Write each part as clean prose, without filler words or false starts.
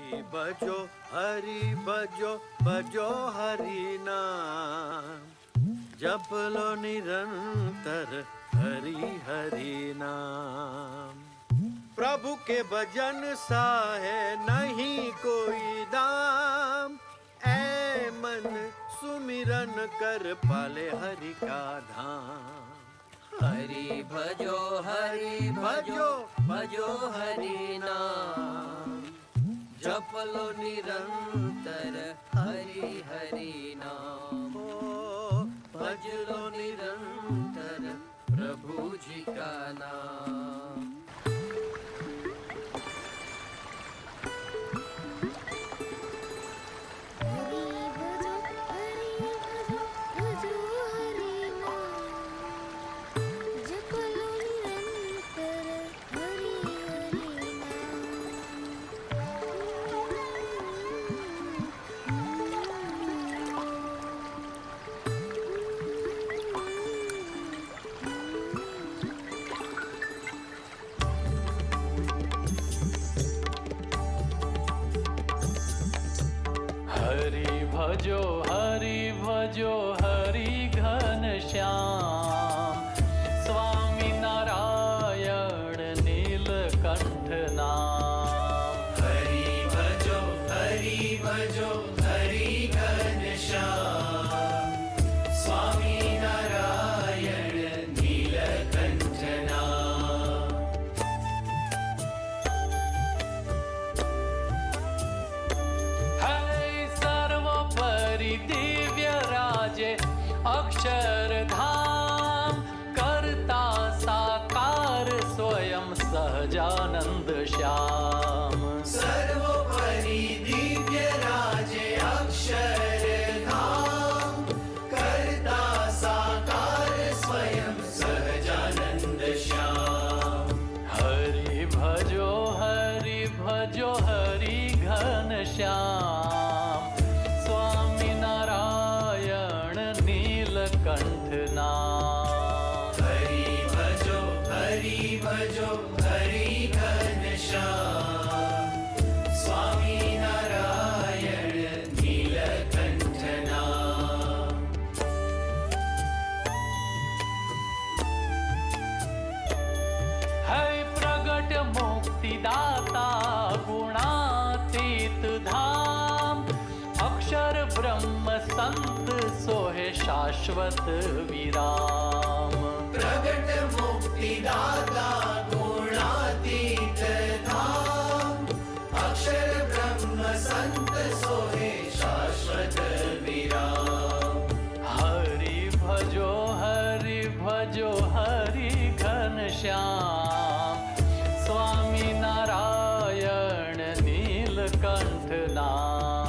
हरि भजो भजो हरि नाम, जप लो निरंतर हरि हरि नाम। प्रभु के भजन सा है नहीं कोई दाम, ऐ मन सुमिरन कर पाले हरि का धाम। हरि भजो भजो हरि नाम, जप लो निरंतर हरि हरि नाम। भज लो निरंतर प्रभु जी का नाम। भजो हरि घन श्याम, स्वामी नारायण नीलकंठ नाम। हरि भजो हरि घन श्याम, स्वामी नारायण नीलकंठ नाम। सर्वोपरि दिव्य राजे अक्षरधाम, करता साकार स्वयं सहजानंद श्याम। सर्वोपरि दिव्य राजे अक्षरधाम, करता साकार स्वयं सहजानंद श्याम। हरि भजो हरि घन श्याम, स्वामी नारायण नीलकंठ नाम। हरि भजो हरि घन श्याम, स्वामी नारायण नीलकंठ नाम। है प्रगट मुक्तिदाता गुणातीत धाम, अक्षर ब्रह्म संत सोहे शाश्वत विराम। प्रगट मुक्तिदाता गुणातीत धाम, अक्षर ब्रह्म संत सोहे शाश्वत विराम। हरि भजो हरि घन श्याम, स्वामी नारायण नीलकंठ नाम।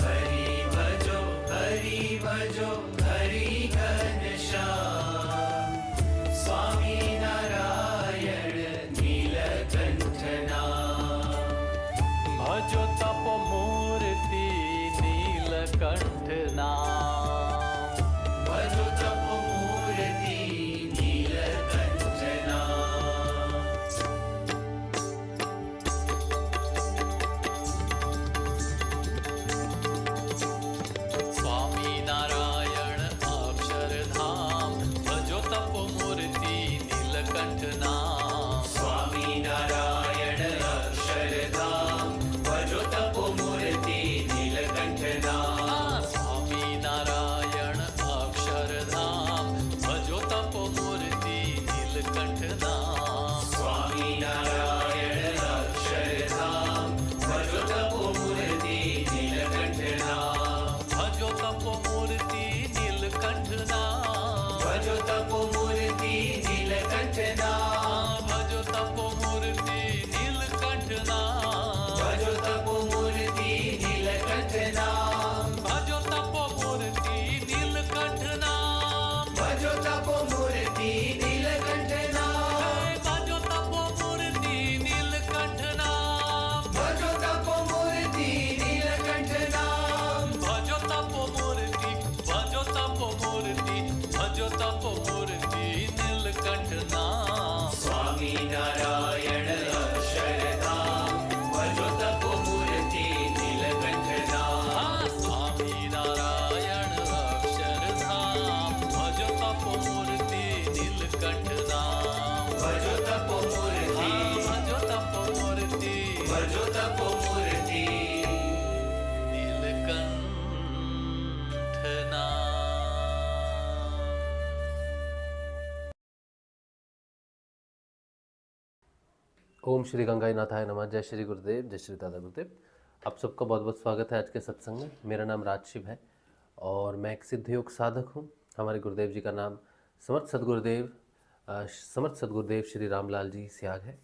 हरि भजो हरि घन श्याम, स्वामी नारायण नीलकंठ नाम। भजो तप मूर्ति नीलकंठ नाम। भजो तप मूर्ति नीलकंठ नाम। स्वामी नारायण अक्षरधाम, भजो तप मूर्ति नीलकंठ नाम। स्वामी नारायण अक्षरधाम, भजो तप मूर्ति नीलकंठ नाम। स्वामी नारायण भजो तपोमूर्ति नीलकंठ नाम। ओम श्री गंगाई नाथाय नमः। जय श्री गुरुदेव, जय श्री दादा गुरुदेव। आप सबका बहुत बहुत स्वागत है आज के सत्संग में। मेरा नाम राजशिव है और मैं एक सिद्ध योग साधक हूँ। हमारे गुरुदेव जी का नाम समर्थ सदगुरुदेव श्री रामलाल जी सियाग है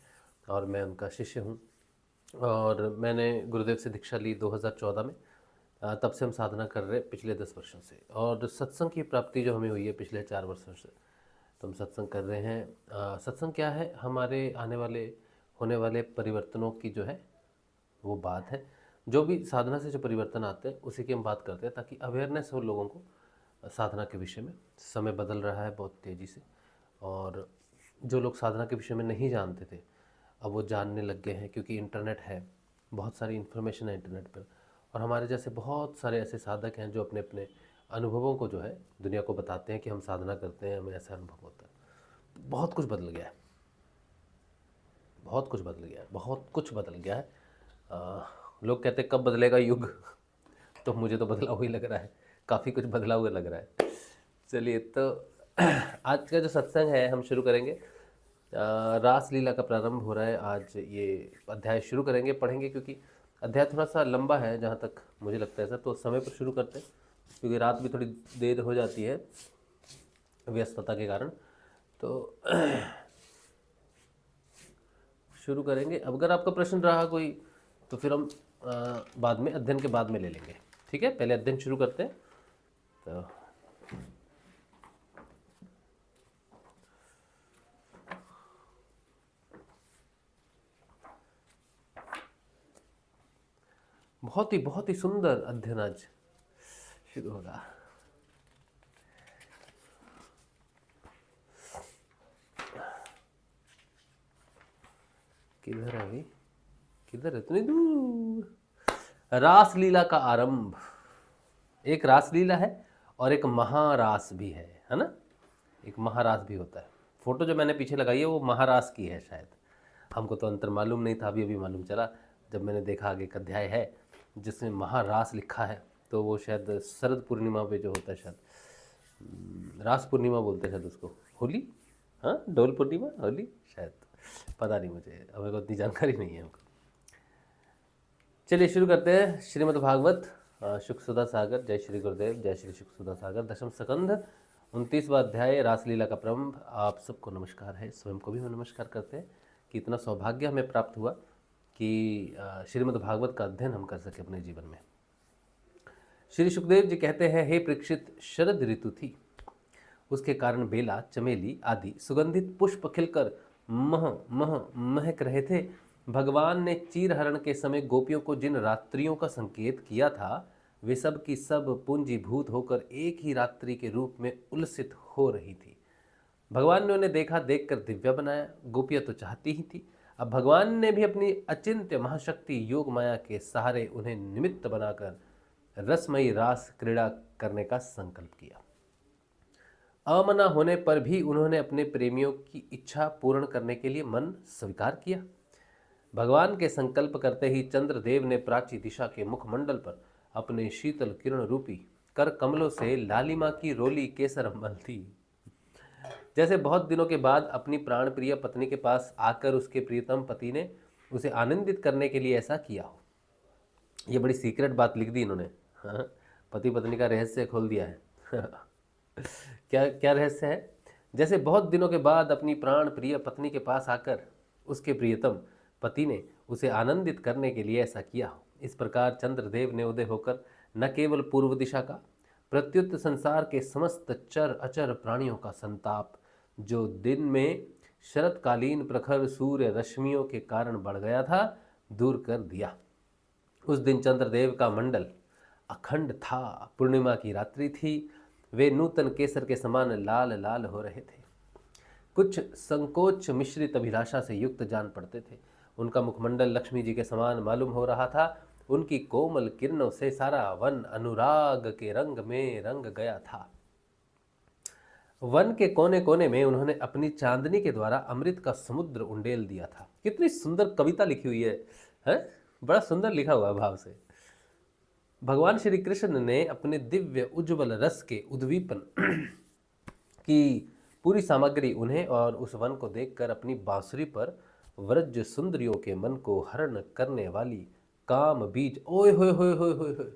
और मैं उनका शिष्य हूँ। और मैंने गुरुदेव से दीक्षा ली 2014 में। तब से हम साधना कर रहे पिछले 10 वर्षों से, और सत्संग की प्राप्ति जो हमें हुई है पिछले 4 वर्षों से, तो हम सत्संग कर रहे हैं। सत्संग क्या है? हमारे होने वाले परिवर्तनों की जो है वो बात है। जो भी साधना से जो परिवर्तन आते हैं उसी की हम बात करते हैं, ताकि अवेयरनेस हो लोगों को साधना के विषय में। समय बदल रहा है बहुत तेज़ी से, और जो लोग साधना के विषय में नहीं जानते थे अब वो जानने लग गए हैं, क्योंकि इंटरनेट है, बहुत सारी इन्फॉर्मेशन है इंटरनेट पर। और हमारे जैसे बहुत सारे ऐसे साधक हैं जो अपने अपने अनुभवों को जो है दुनिया को बताते हैं कि हम साधना करते हैं, हमें ऐसा अनुभव होता है। बहुत कुछ बदल गया है, बहुत कुछ बदल गया है, बहुत कुछ बदल गया है। लोग कहते हैं कब बदलेगा युग, तो मुझे तो बदला हुआ ही लग रहा है, काफ़ी कुछ बदला हुआ लग रहा है। चलिए, तो आज का जो सत्संग है हम शुरू करेंगे। रास लीला का प्रारंभ हो रहा है। आज ये अध्याय शुरू करेंगे, पढ़ेंगे, क्योंकि अध्याय थोड़ा सा लंबा है जहाँ तक मुझे लगता है सर। तो समय पर शुरू करते हैं, क्योंकि रात भी थोड़ी देर हो जाती है व्यस्तता के कारण। तो शुरू करेंगे। अब अगर आपका प्रश्न रहा कोई तो फिर हम बाद में, अध्ययन के बाद में ले लेंगे। ठीक है, पहले अध्ययन शुरू करते हैं। तो बहुत ही सुंदर अध्ययन आज शुरू होगा। किधर है भाई, किधर है? इतनी दूर। रास लीला का आरंभ। एक रास लीला है और एक महारास भी है ना? एक महारास भी होता है। फोटो जो मैंने पीछे लगाई है वो महारास की है शायद। हमको तो अंतर मालूम नहीं था, अभी मालूम चला जब मैंने देखा आगे एक अध्याय है जिसमें महारास लिखा है। तो वो शायद शरद पूर्णिमा पे जो होता है, शायद रास पूर्णिमा बोलते हैं शायद उसको, होली, हाँ, डोल पूर्णिमा, होली शायद, पता नहीं मुझे, हमें को इतनी जानकारी नहीं है हमको। चलिए शुरू करते हैं। श्रीमद् भागवत शुक सुधा सागर। जय श्री गुरुदेव, जय श्री शुक सुधा सागर। दशम स्कंध 29वां अध्याय, रासलीला का प्रारंभ। आप सबको नमस्कार है, स्वयं को भी हम नमस्कार करते हैं कि इतना सौभाग्य हमें प्राप्त हुआ कि श्रीमद् भागवत का अध्ययन हम कर सके अपने जीवन में। श्री सुखदेव जी कहते हैं, हे परीक्षित, शरद ऋतु थी, उसके कारण बेला, चमेली आदि सुगंधित पुष्प खिलकर महक रहे थे। भगवान ने चीरहरण के समय गोपियों को जिन रात्रियों का संकेत किया था, वे सब की सब पूंजीभूत होकर एक ही रात्रि के रूप में उल्सित हो रही थी। भगवान ने उन्हें देखा, देखकर दिव्या बनाया। गोपियां तो चाहती ही थी। अब भगवान ने भी अपनी अचिंत्य महाशक्ति योग माया के सहारे उन्हें निमित्त बनाकर रसमयी रास क्रीड़ा करने का संकल्प किया। अमना होने पर भी उन्होंने अपने प्रेमियों की इच्छा पूर्ण करने के लिए मन स्वीकार किया। भगवान के संकल्प करते ही चंद्रदेव ने प्राची दिशा के मुखमंडल पर अपने शीतल किरण रूपी कर कमलों से लालिमा की रोली केसर मल दी। जैसे बहुत दिनों के बाद अपनी प्राण प्रिय पत्नी के पास आकर उसके प्रियतम पति ने उसे आनंदित करने के लिए ऐसा किया हो। ये बड़ी सीक्रेट बात लिख दी इन्होंने। हाँ, पति पत्नी का रहस्य खोल दिया है। क्या क्या रहस्य है? जैसे बहुत दिनों के बाद अपनी प्राण प्रिय पत्नी के पास आकर उसके प्रियतम पति ने उसे आनंदित करने के लिए ऐसा किया हो। इस प्रकार चंद्रदेव ने उदय होकर न केवल पूर्व दिशा का, प्रत्युत संसार के समस्त चर अचर प्राणियों का संताप, जो दिन में शरतकालीन प्रखर सूर्य रश्मियों के कारण बढ़ गया था, दूर कर दिया। उस दिन चंद्रदेव का मंडल अखंड था। पूर्णिमा की रात्रि थी। वे नूतन केसर के समान लाल लाल हो रहे थे। कुछ संकोच मिश्रित अभिलाषा से युक्त जान पड़ते थे। उनका मुखमंडल लक्ष्मी जी के समान मालूम हो रहा था। उनकी कोमल किरणों से सारा वन अनुराग के रंग में रंग गया था। वन के कोने कोने में उन्होंने अपनी चांदनी के द्वारा अमृत का समुद्र उंडेल दिया था। कितनी सुंदर कविता लिखी हुई है है, बड़ा सुंदर लिखा हुआ है भाव से। भगवान श्री कृष्ण ने अपने दिव्य उज्ज्वल रस के उद्दीपन की पूरी सामग्री उन्हें और उस वन को देखकर अपनी बांसुरी पर व्रज सुंदरियों के मन को हरण करने वाली काम बीज, ओए होए होए होए होए होए,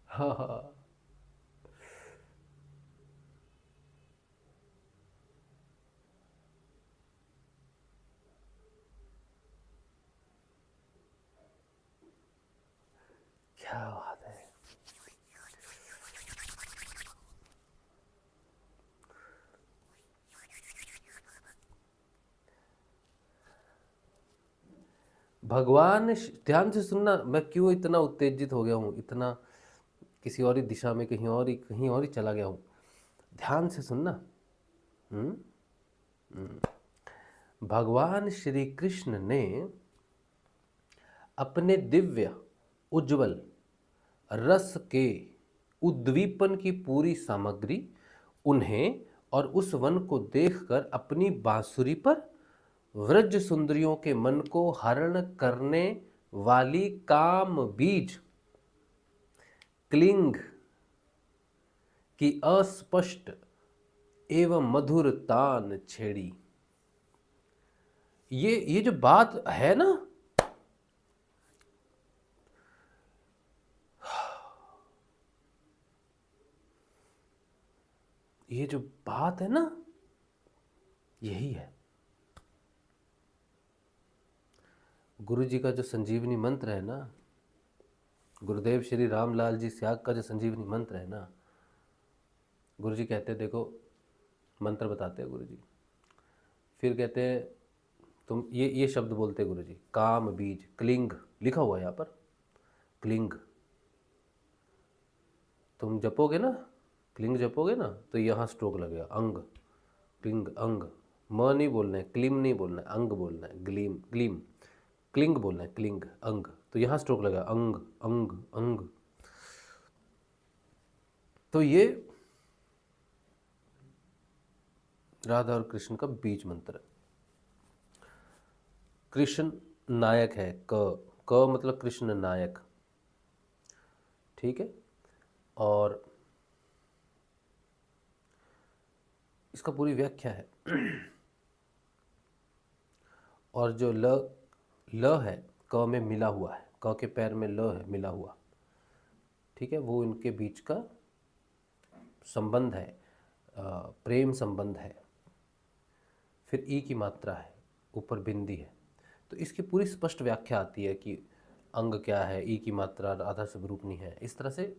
हाँ हाँ, क्या बात है। भगवान ध्यान से सुनना, मैं क्यों इतना उत्तेजित हो गया हूँ, इतना किसी और ही दिशा में कहीं और ही चला गया हूँ। ध्यान से सुनना। भगवान श्री कृष्ण ने अपने दिव्य उज्ज्वल रस के उद्दीपन की पूरी सामग्री उन्हें और उस वन को देखकर अपनी बांसुरी पर व्रज सुंदरियों के मन को हरण करने वाली काम बीज क्लिंग की अस्पष्ट एवं मधुर तान छेड़ी। ये जो बात है ना, ये जो बात है ना, यही है गुरु जी का जो संजीवनी मंत्र है ना, गुरुदेव श्री रामलाल जी स्याग का जो संजीवनी मंत्र है ना, गुरु जी कहते हैं, देखो मंत्र बताते हैं गुरु जी, फिर कहते हैं तुम ये शब्द बोलते हैं गुरु जी, काम बीज क्लिंग लिखा हुआ है यहाँ पर, क्लिंग तुम जपोगे ना, क्लिंग जपोगे ना तो यहाँ स्ट्रोक लगेगा, अंग क्लिंग अंग, म नहीं बोलना है, क्लिम नहीं बोलना है, अंग बोलना है, ग्लीम ग्लीम, क्लिंग बोलना है, क्लिंग अंग, तो यहाँ स्ट्रोक लगेगा, अंग अंग अंग। तो ये राधा और कृष्ण का बीज मंत्र है। कृष्ण नायक है, क मतलब कृष्ण नायक, ठीक है। और इसका पूरी व्याख्या है। और जो ल है, क में मिला हुआ है, क के पैर में ल है मिला हुआ, ठीक है, वो इनके बीच का संबंध है, प्रेम संबंध है। फिर ई की मात्रा है, ऊपर बिंदी है, तो इसकी पूरी स्पष्ट व्याख्या आती है कि अंग क्या है, ई की मात्रा राधा स्वरूपनी है, इस तरह से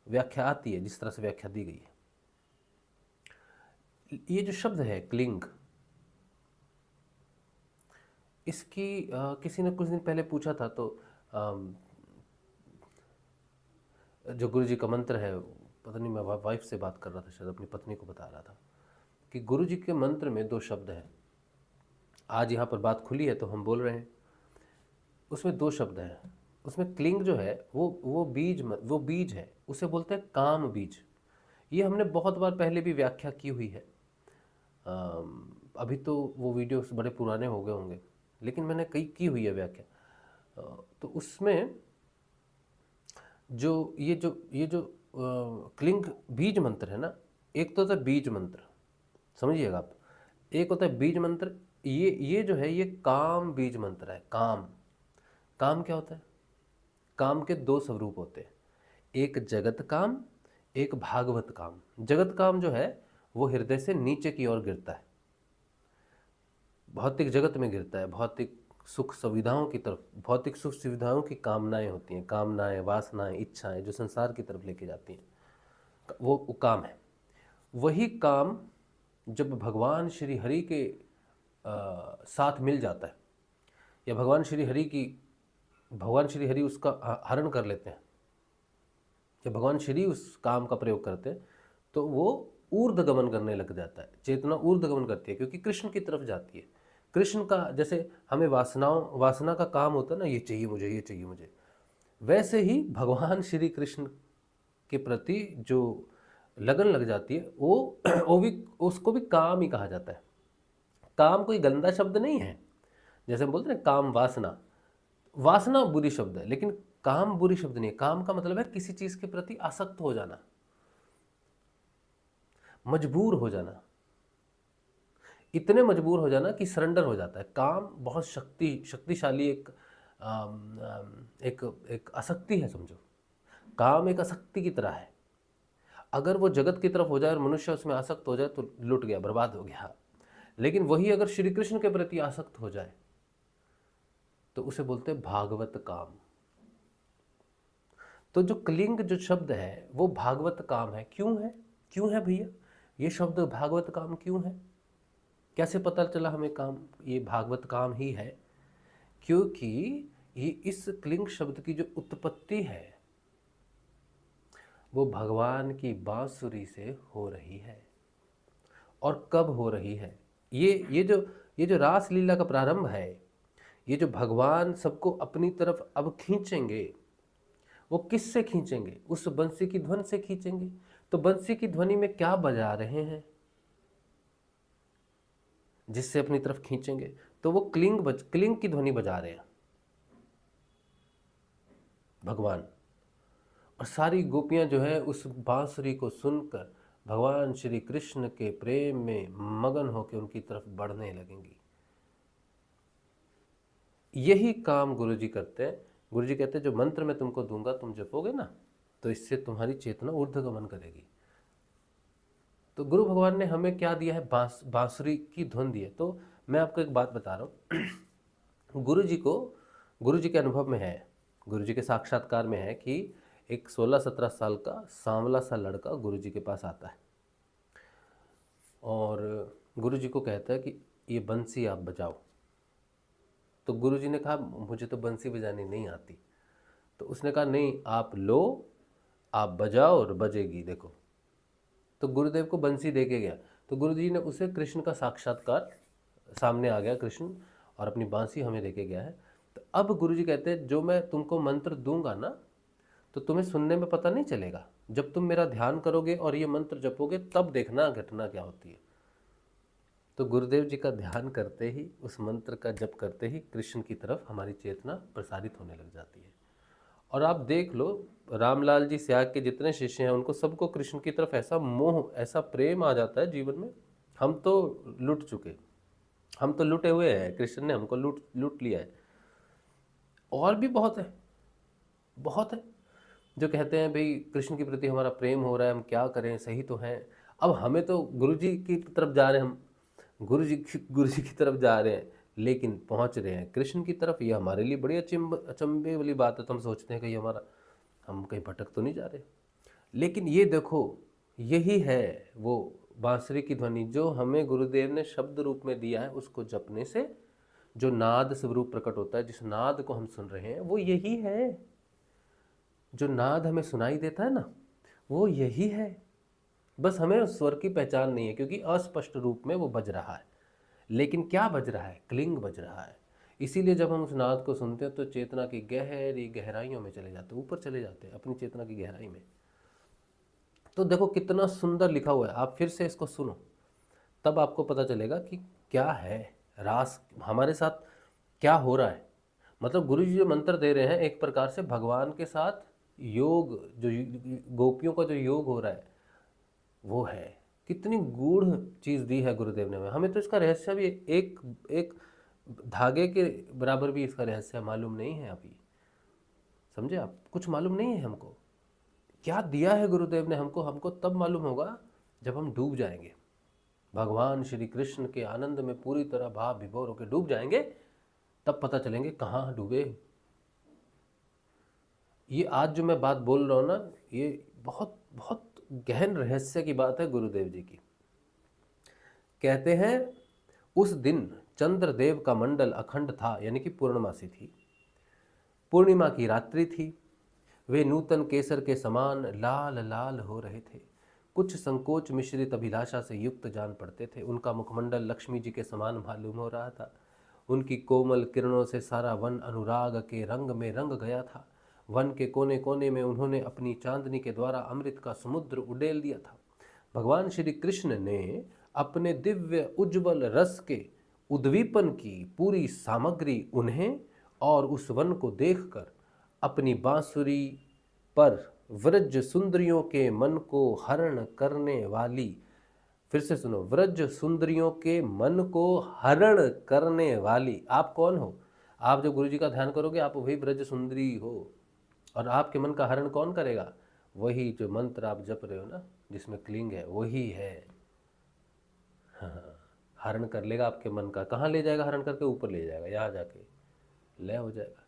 व्याख्या आती है, जिस तरह से व्याख्या दी गई है। ये जो शब्द है क्लिंग, इसकी किसी ने कुछ दिन पहले पूछा था, तो जो गुरु जी का मंत्र है, पता नहीं, मैं वाइफ से बात कर रहा था, शायद अपनी पत्नी को बता रहा था कि गुरु जी के मंत्र में 2 शब्द हैं। आज यहाँ पर बात खुली है तो हम बोल रहे हैं, उसमें 2 शब्द हैं। उसमें क्लिंग जो है वो बीज है, उसे बोलते हैं काम बीज। ये हमने बहुत बार पहले भी व्याख्या की हुई है। अभी तो वो वीडियोस बड़े पुराने हो गए होंगे, लेकिन मैंने कई की हुई है व्याख्या। तो उसमें जो ये जो क्लिंग बीज मंत्र है ना, एक तो होता है बीज मंत्र, समझिएगा आप, एक होता है बीज मंत्र। ये जो है ये काम बीज मंत्र है। काम क्या होता है? काम के 2 स्वरूप होते हैं, एक जगत काम, एक भागवत काम। जगत काम जो है वो हृदय से नीचे की ओर गिरता है, भौतिक जगत में गिरता है, भौतिक सुख सुविधाओं की तरफ, भौतिक सुख सुविधाओं की कामनाएं होती हैं, कामनाएं, वासनाएं, इच्छाएं जो संसार की तरफ लेके जाती हैं, वो काम है। वही काम जब भगवान श्री हरि के साथ मिल जाता है, या भगवान श्री हरि उसका हरण कर लेते हैं, जब भगवान श्री उस काम का प्रयोग करते हैं, तो वो ऊर्ध्वगमन करने लग जाता है, चेतना ऊर्ध्वगमन करती है, क्योंकि कृष्ण की तरफ जाती है। कृष्ण का जैसे हमें वासना का काम होता है ना, ये चाहिए मुझे, ये चाहिए मुझे, वैसे ही भगवान श्री कृष्ण के प्रति जो लगन लग जाती है वो भी, उसको भी काम ही कहा जाता है। काम कोई गंदा शब्द नहीं है, जैसे हम बोलते हैं काम वासना, वासना बुरी शब्द है, लेकिन काम बुरी शब्द नहीं है। काम का मतलब है किसी चीज के प्रति आसक्त हो जाना, मजबूर हो जाना, इतने मजबूर हो जाना कि सरेंडर हो जाता है। काम बहुत शक्तिशाली एक आसक्ति है, समझो। काम एक आसक्ति की तरह है। अगर वो जगत की तरफ हो जाए और मनुष्य उसमें आसक्त हो जाए तो लुट गया, बर्बाद हो गया। लेकिन वही अगर श्री कृष्ण के प्रति आसक्त हो जाए तो उसे बोलते हैं भागवत काम। तो जो क्लिंग जो शब्द है वो भागवत काम है। क्यों है भैया ये शब्द भागवत काम क्यों है? कैसे पता चला हमें काम ये भागवत काम ही है? क्योंकि ये इस क्लिंग शब्द की जो उत्पत्ति है वो भगवान की बांसुरी से हो रही है। और कब हो रही है? ये जो रास लीला का प्रारंभ है, ये जो भगवान सबको अपनी तरफ अब खींचेंगे, वो किससे खींचेंगे? उस बंसी की ध्वनि से खींचेंगे। तो बंसी की ध्वनि में क्या बजा रहे हैं जिससे अपनी तरफ खींचेंगे? तो वो क्लिंग की ध्वनि बजा रहे हैं भगवान। और सारी गोपियां जो है उस बांसुरी को सुनकर भगवान श्री कृष्ण के प्रेम में मगन होकर उनकी तरफ बढ़ने लगेंगी। यही काम गुरुजी करते हैं। गुरुजी कहते हैं जो मंत्र मैं तुमको दूंगा तुम जपोगे ना, तो इससे तुम्हारी चेतना ऊर्ध्वगमन करेगी। तो गुरु भगवान ने हमें क्या दिया है? बांसुरी की धुन दी है। तो मैं आपको एक बात बता रहा हूँ, गुरुजी के अनुभव में है, गुरुजी के साक्षात्कार में है कि एक 16-17 साल का सांवला सा लड़का गुरुजी के पास आता है और गुरुजी को कहता है कि ये बंसी आप बजाओ। तो गुरुजी ने कहा मुझे तो बंसी बजानी नहीं आती। तो उसने कहा नहीं, आप लो, आप बजाओ और बजेगी, देखो। तो गुरुदेव को बंसी दे के गया। तो गुरुजी ने उसे कृष्ण का साक्षात्कार सामने आ गया, कृष्ण और अपनी बांसी हमें दे के गया है। तो अब गुरुजी कहते हैं जो मैं तुमको मंत्र दूंगा ना, तो तुम्हें सुनने में पता नहीं चलेगा। जब तुम मेरा ध्यान करोगे और ये मंत्र जपोगे तब देखना घटना क्या होती है। तो गुरुदेव जी का ध्यान करते ही, उस मंत्र का जप करते ही कृष्ण की तरफ हमारी चेतना प्रसारित होने लग जाती है। और आप देख लो, रामलाल जी स्याग के जितने शिष्य हैं उनको सबको कृष्ण की तरफ ऐसा मोह, ऐसा प्रेम आ जाता है जीवन में। हम तो लुट चुके, हम तो लुटे हुए हैं, कृष्ण ने हमको लूट लिया है। और भी बहुत है जो कहते हैं भाई कृष्ण के प्रति हमारा प्रेम हो रहा है, हम क्या करें, सही तो हैं। अब हमें तो गुरुजी की तरफ जा रहे हैं, हम गुरुजी की तरफ जा रहे हैं, लेकिन पहुंच रहे हैं कृष्ण की तरफ। ये हमारे लिए बड़ी अचंभे वाली बात है। तो हम सोचते हैं कि हम कहीं भटक तो नहीं जा रहे। लेकिन ये देखो, यही है वो बांसुरी की ध्वनि जो हमें गुरुदेव ने शब्द रूप में दिया है। उसको जपने से जो नाद स्वरूप प्रकट होता है, जिस नाद को हम सुन रहे हैं वो यही है। जो नाद हमें सुनाई देता है ना, वो यही है। बस हमें उस स्वर की पहचान नहीं है क्योंकि अस्पष्ट रूप में वो बज रहा है। लेकिन क्या बज रहा है? क्लिंग बज रहा है। इसीलिए जब हम उस नाद को सुनते हैं तो चेतना की गहरी गहराइयों में चले जाते हैं, ऊपर चले जाते हैं अपनी चेतना की गहराई में। तो देखो कितना सुंदर लिखा हुआ है। आप फिर से इसको सुनो, तब आपको पता चलेगा कि क्या है रास, हमारे साथ क्या हो रहा है। मतलब गुरु जी जो मंत्र दे रहे हैं, एक प्रकार से भगवान के साथ योग, जो गोपियों का जो योग हो रहा है वो है। कितनी गूढ़ चीज़ दी है गुरुदेव ने हमें। तो इसका रहस्य भी एक धागे के बराबर भी इसका रहस्य मालूम नहीं है अभी, समझे आप? कुछ मालूम नहीं है हमको क्या दिया है गुरुदेव ने हमको तब मालूम होगा जब हम डूब जाएंगे भगवान श्री कृष्ण के आनंद में, पूरी तरह भाव विभोर होकर डूब जाएंगे। तब पता चलेंगे कहाँ डूबे। ये आज जो मैं बात बोल रहा हूँ ना, ये बहुत बहुत गहन रहस्य की बात है गुरुदेव जी की। कहते हैं उस दिन चंद्रदेव का मंडल अखंड था, यानी कि पूर्णमासी थी। पूर्णिमा की रात्रि थी। वे नूतन केसर के समान लाल लाल हो रहे थे। कुछ संकोच मिश्रित अभिलाषा से युक्त जान पड़ते थे। उनका मुखमंडल लक्ष्मी जी के समान मालूम हो रहा था। उनकी कोमल किरणों से सारा वन अनुराग के रंग में रंग गया था। वन के कोने कोने में उन्होंने अपनी चांदनी के द्वारा अमृत का समुद्र उड़ेल दिया था। भगवान श्री कृष्ण ने अपने दिव्य उज्ज्वल रस के उद्दीपन की पूरी सामग्री उन्हें और उस वन को देखकर अपनी बांसुरी पर व्रज सुंदरियों के मन को हरण करने वाली, फिर से सुनो, व्रज सुंदरियों के मन को हरण करने वाली। आप कौन हो? आप जब गुरु जी का ध्यान करोगे आप वही व्रज सुंदरी हो। और आपके मन का हरण कौन करेगा? वही जो मंत्र आप जप रहे हो ना, जिसमें क्लिंग है, वही है। हाँ, हरण कर लेगा आपके मन का। कहाँ ले जाएगा हरण करके? ऊपर ले जाएगा, यहाँ जाके लय हो जाएगा।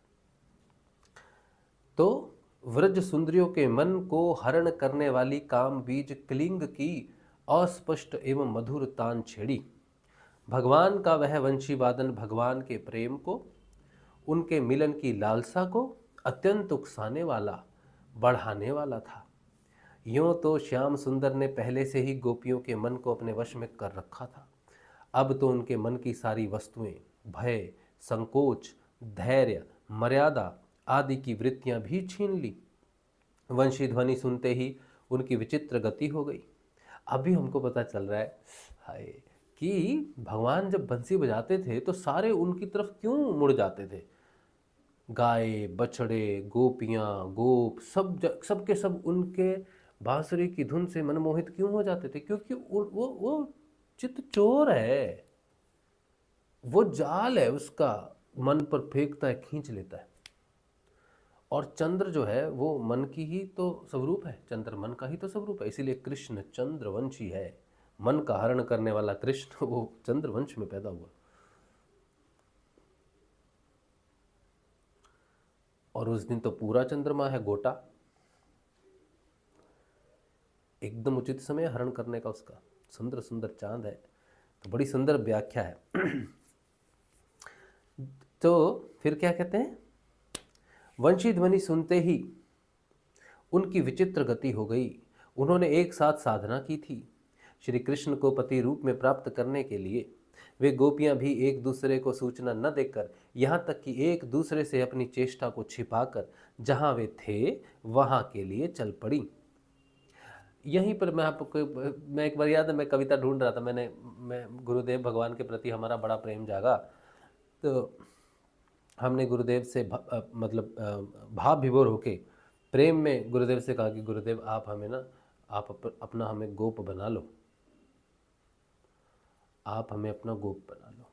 तो व्रज सुंदरियों के मन को हरण करने वाली काम बीज क्लिंग की अस्पष्ट एवं मधुर तान छेड़ी। भगवान का वह वंशी वादन भगवान के प्रेम को, उनके मिलन की लालसा को अत्यंत उकसाने वाला, बढ़ाने वाला था। यूं तो श्याम सुंदर ने पहले से ही गोपियों के मन को अपने वश में कर रखा था। अब तो उनके मन की सारी वस्तुएं भय, संकोच, धैर्य, मर्यादा आदि की वृत्तियां भी छीन ली। वंशी ध्वनि सुनते ही उनकी विचित्र गति हो गई। अभी हमको पता चल रहा है हाय कि भगवान जब बंसी बजाते थे तो सारे उनकी तरफ क्यों मुड़ जाते थे। गाय, बछड़े, गोपियाँ, गोप सब के सब उनके बांसुरी की धुन से मनमोहित क्यों हो जाते थे? क्योंकि वो चित्त चोर है, वो जाल है, उसका मन पर फेंकता है, खींच लेता है। और चंद्र जो है वो मन की ही तो स्वरूप है, चंद्र मन का ही तो स्वरूप है। इसीलिए कृष्ण चंद्रवंशी है। मन का हरण करने वाला कृष्ण वो चंद्रवंश में पैदा हुआ। और उस दिन तो पूरा चंद्रमा है गोटा, एकदम उचित समय हरण करने का उसका। सुंदर सुंदर चांद है, तो बड़ी सुंदर व्याख्या है। तो फिर क्या कहते हैं? वंशी ध्वनि सुनते ही उनकी विचित्र गति हो गई। उन्होंने एक साथ साधना की थी। श्री कृष्ण को पति रूप में प्राप्त करने के लिए वे गोपियां भी एक दूसरे को सूचना न देकर, यहाँ तक कि एक दूसरे से अपनी चेष्टा को छिपाकर जहाँ वे थे वहाँ के लिए चल पड़ी। यहीं पर मैं एक बार याद है, मैं कविता ढूंढ रहा था, मैं गुरुदेव भगवान के प्रति हमारा बड़ा प्रेम जागा, तो हमने गुरुदेव से भाव विभोर होके प्रेम में गुरुदेव से कहा कि गुरुदेव आप हमें ना, आप अपना हमें गोप बना लो, आप हमें अपना गोप बना लो।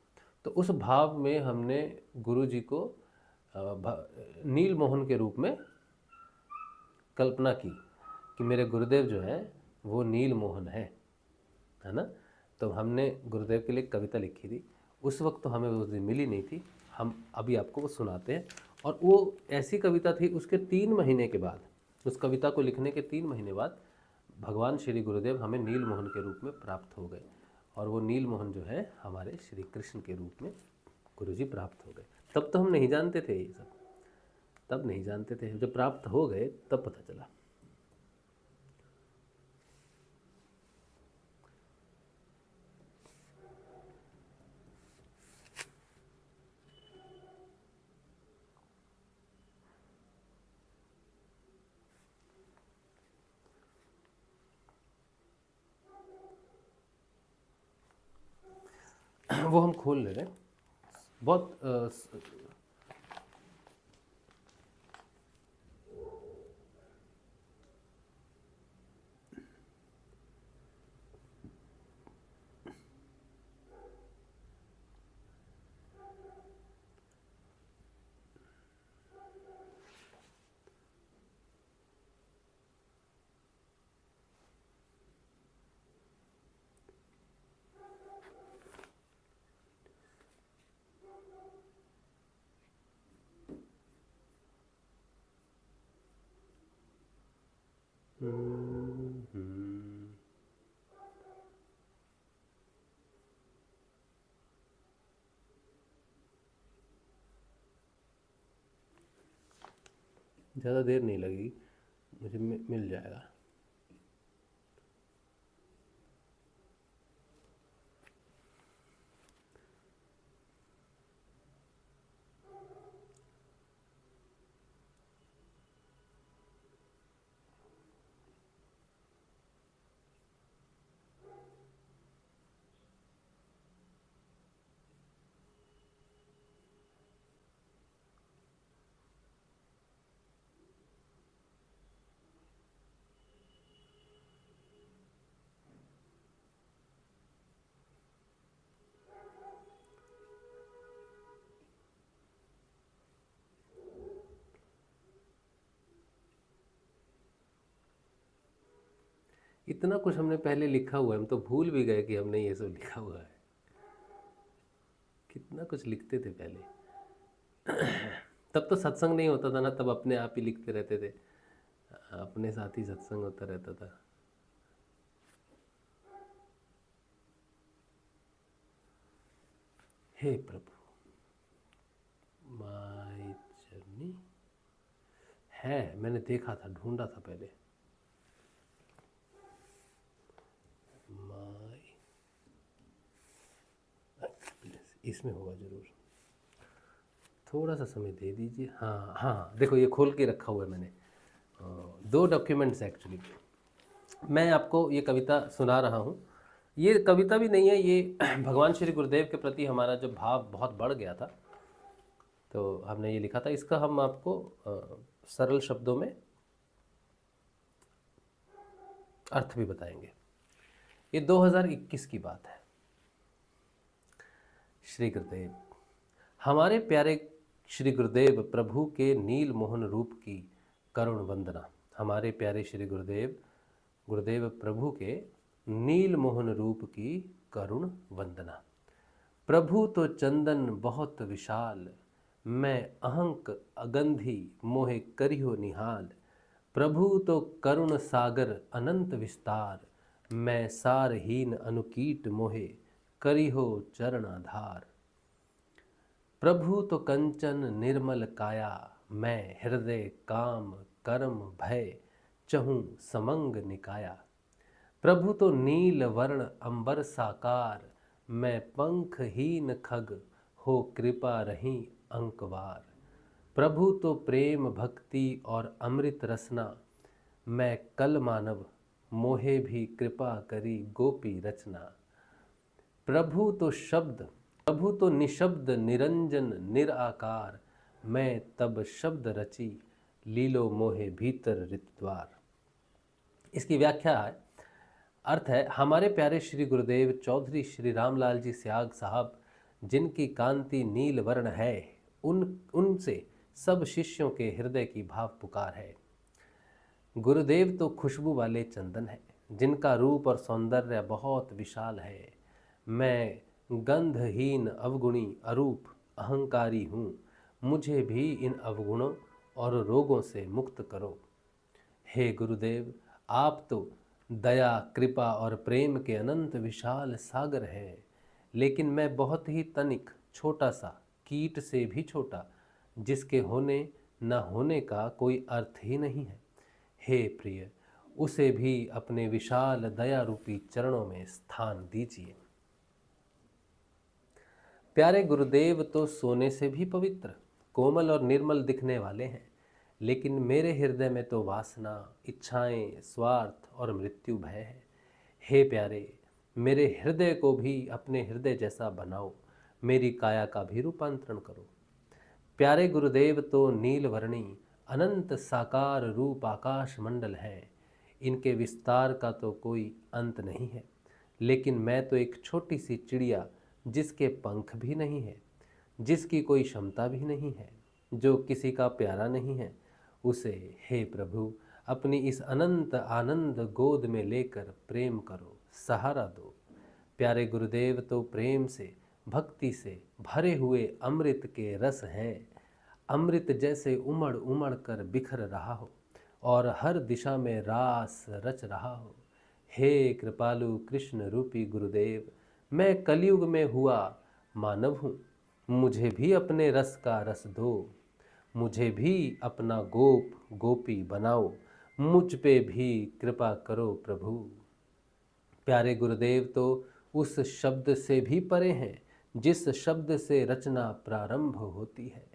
तो उस भाव में हमने गुरु जी को नील मोहन के रूप में कल्पना की कि मेरे गुरुदेव जो है वो नील मोहन है ना। तो हमने गुरुदेव के लिए कविता लिखी थी। उस वक्त तो हमें उस दिन मिली नहीं थी, हम अभी आपको वो सुनाते हैं। और वो ऐसी कविता थी, उसके 3 महीने के बाद, उस कविता को लिखने के 3 महीने बाद भगवान श्री गुरुदेव हमें नील मोहन के रूप में प्राप्त हो गए। और वो नील मोहन जो है हमारे श्री कृष्ण के रूप में गुरुजी प्राप्त हो गए। तब तो हम नहीं जानते थे ये सब, तब नहीं जानते थे, जब प्राप्त हो गए तब पता चला। वो हम खोल ले रहे हैं बहुत ज़्यादा देर नहीं लगेगी, मुझे मिल जाएगा। इतना कुछ हमने पहले लिखा हुआ है, हम तो भूल भी गए कि हमने ये सब लिखा हुआ है। कितना कुछ लिखते थे पहले। तब तो सत्संग नहीं होता था ना, तब अपने आप ही लिखते रहते थे, अपने साथ ही सत्संग होता रहता था। हे प्रभु, माय जर्नी है, मैंने देखा था, ढूंढा था पहले। माय, इसमें होगा जरूर, थोड़ा सा समय दे दीजिए। हाँ हाँ, देखो ये खोल के रखा हुआ है मैंने, 2 डॉक्यूमेंट्स एक्चुअली। मैं आपको ये कविता सुना रहा हूँ। ये कविता भी नहीं है, ये भगवान श्री गुरुदेव के प्रति हमारा जो भाव बहुत बढ़ गया था, तो हमने ये लिखा था। इसका हम आपको सरल शब्दों में अर्थ भी बताएंगे। ये 2021 की बात है। श्री गुरुदेव, हमारे प्यारे श्री गुरुदेव प्रभु के नील मोहन रूप की करुण वंदना। हमारे प्यारे श्री गुरुदेव प्रभु के नील मोहन रूप की करुण वंदना। प्रभु तो चंदन बहुत विशाल, मैं अहंक अगंधी मोहे करियो निहाल। प्रभु तो करुण सागर अनंत विस्तार, मैं सारहीन अनुकीट मोहे करिहो चरण आधार। प्रभु तो कंचन निर्मल काया, मैं हृदय काम कर्म भय चहूँ समंग निकाया। प्रभु तो नील वर्ण अंबर साकार, मैं पंखहीन खग हो कृपा रही अंकवार। प्रभु तो प्रेम भक्ति और अमृत रसना, मैं कल मानव मोहे भी कृपा करी गोपी रचना। प्रभु तो निशब्द निरंजन निराकार, मैं तब शब्द रची लीलो मोहे भीतर ऋतद्वार। इसकी व्याख्या है, अर्थ है, हमारे प्यारे श्री गुरुदेव चौधरी श्री रामलाल जी स्याग साहब, जिनकी कांति नील वर्ण है, उनसे सब शिष्यों के हृदय की भाव पुकार है। गुरुदेव तो खुशबू वाले चंदन है, जिनका रूप और सौंदर्य बहुत विशाल है। मैं गंधहीन अवगुणी अरूप अहंकारी हूँ, मुझे भी इन अवगुणों और रोगों से मुक्त करो। हे गुरुदेव, आप तो दया कृपा और प्रेम के अनंत विशाल सागर हैं, लेकिन मैं बहुत ही तनिक छोटा सा कीट से भी छोटा, जिसके होने न होने का कोई अर्थ ही नहीं है। हे प्रिय, उसे भी अपने विशाल दया रूपी चरणों में स्थान दीजिए। प्यारे गुरुदेव तो सोने से भी पवित्र, कोमल और निर्मल दिखने वाले हैं, लेकिन मेरे हृदय में तो वासना, इच्छाएं, स्वार्थ और मृत्यु भय है। हे प्यारे, मेरे हृदय को भी अपने हृदय जैसा बनाओ, मेरी काया का भी रूपांतरण करो। प्यारे गुरुदेव तो नीलवर्णी अनंत साकार रूप आकाश मंडल है, इनके विस्तार का तो कोई अंत नहीं है, लेकिन मैं तो एक छोटी सी चिड़िया, जिसके पंख भी नहीं है, जिसकी कोई क्षमता भी नहीं है, जो किसी का प्यारा नहीं है, उसे हे प्रभु अपनी इस अनंत आनंद गोद में लेकर प्रेम करो, सहारा दो। प्यारे गुरुदेव तो प्रेम से भक्ति से भरे हुए अमृत के रस हैं, अमृत जैसे उमड़ उमड़ कर बिखर रहा हो और हर दिशा में रास रच रहा हो। हे कृपालु कृष्ण रूपी गुरुदेव, मैं कलयुग में हुआ मानव हूँ, मुझे भी अपने रस का रस दो, मुझे भी अपना गोप गोपी बनाओ, मुझ पे भी कृपा करो प्रभु। प्यारे गुरुदेव तो उस शब्द से भी परे हैं, जिस शब्द से रचना प्रारंभ होती है।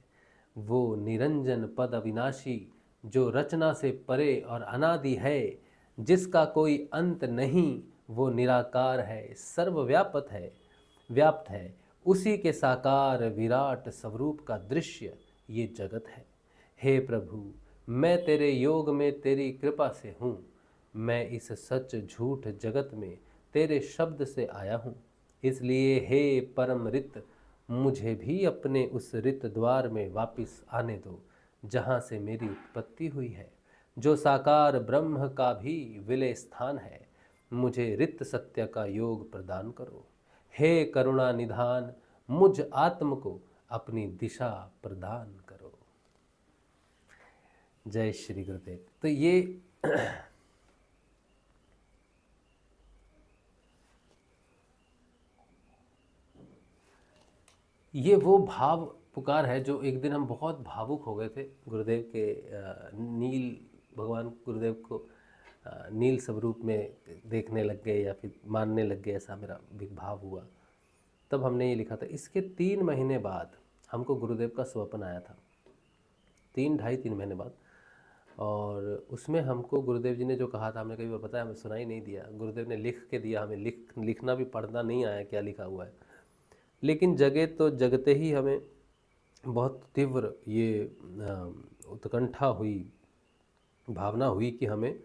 वो निरंजन पद अविनाशी, जो रचना से परे और अनादि है, जिसका कोई अंत नहीं, वो निराकार है, सर्वव्यापक है, व्याप्त है। उसी के साकार विराट स्वरूप का दृश्य ये जगत है। हे प्रभु, मैं तेरे योग में तेरी कृपा से हूँ, मैं इस सच झूठ जगत में तेरे शब्द से आया हूँ। इसलिए हे परम रित, मुझे भी अपने उस रित द्वार में वापस आने दो, जहाँ से मेरी उत्पत्ति हुई है, जो साकार ब्रह्म का भी विलय स्थान है। मुझे रित सत्य का योग प्रदान करो। हे करुणा निधान, मुझ आत्म को अपनी दिशा प्रदान करो। जय श्री गुरुदेव। तो ये वो भाव पुकार है जो एक दिन हम बहुत भावुक हो गए थे गुरुदेव के नील, भगवान गुरुदेव को नील स्वरूप में देखने लग गए या फिर मानने लग गए, ऐसा मेरा भी भाव हुआ। तब हमने ये लिखा था। इसके 3 महीने बाद हमको गुरुदेव का स्वप्न आया था, 3 महीने बाद। और उसमें हमको गुरुदेव जी ने जो कहा था, हमने कई बार बताया, हमें सुनाई नहीं दिया। गुरुदेव ने लिख के दिया, हमें लिखना भी पढ़ना नहीं आया क्या लिखा हुआ है, लेकिन जगे तो जगते ही हमें बहुत तीव्र ये उत्कंठा हुई, भावना हुई कि हमें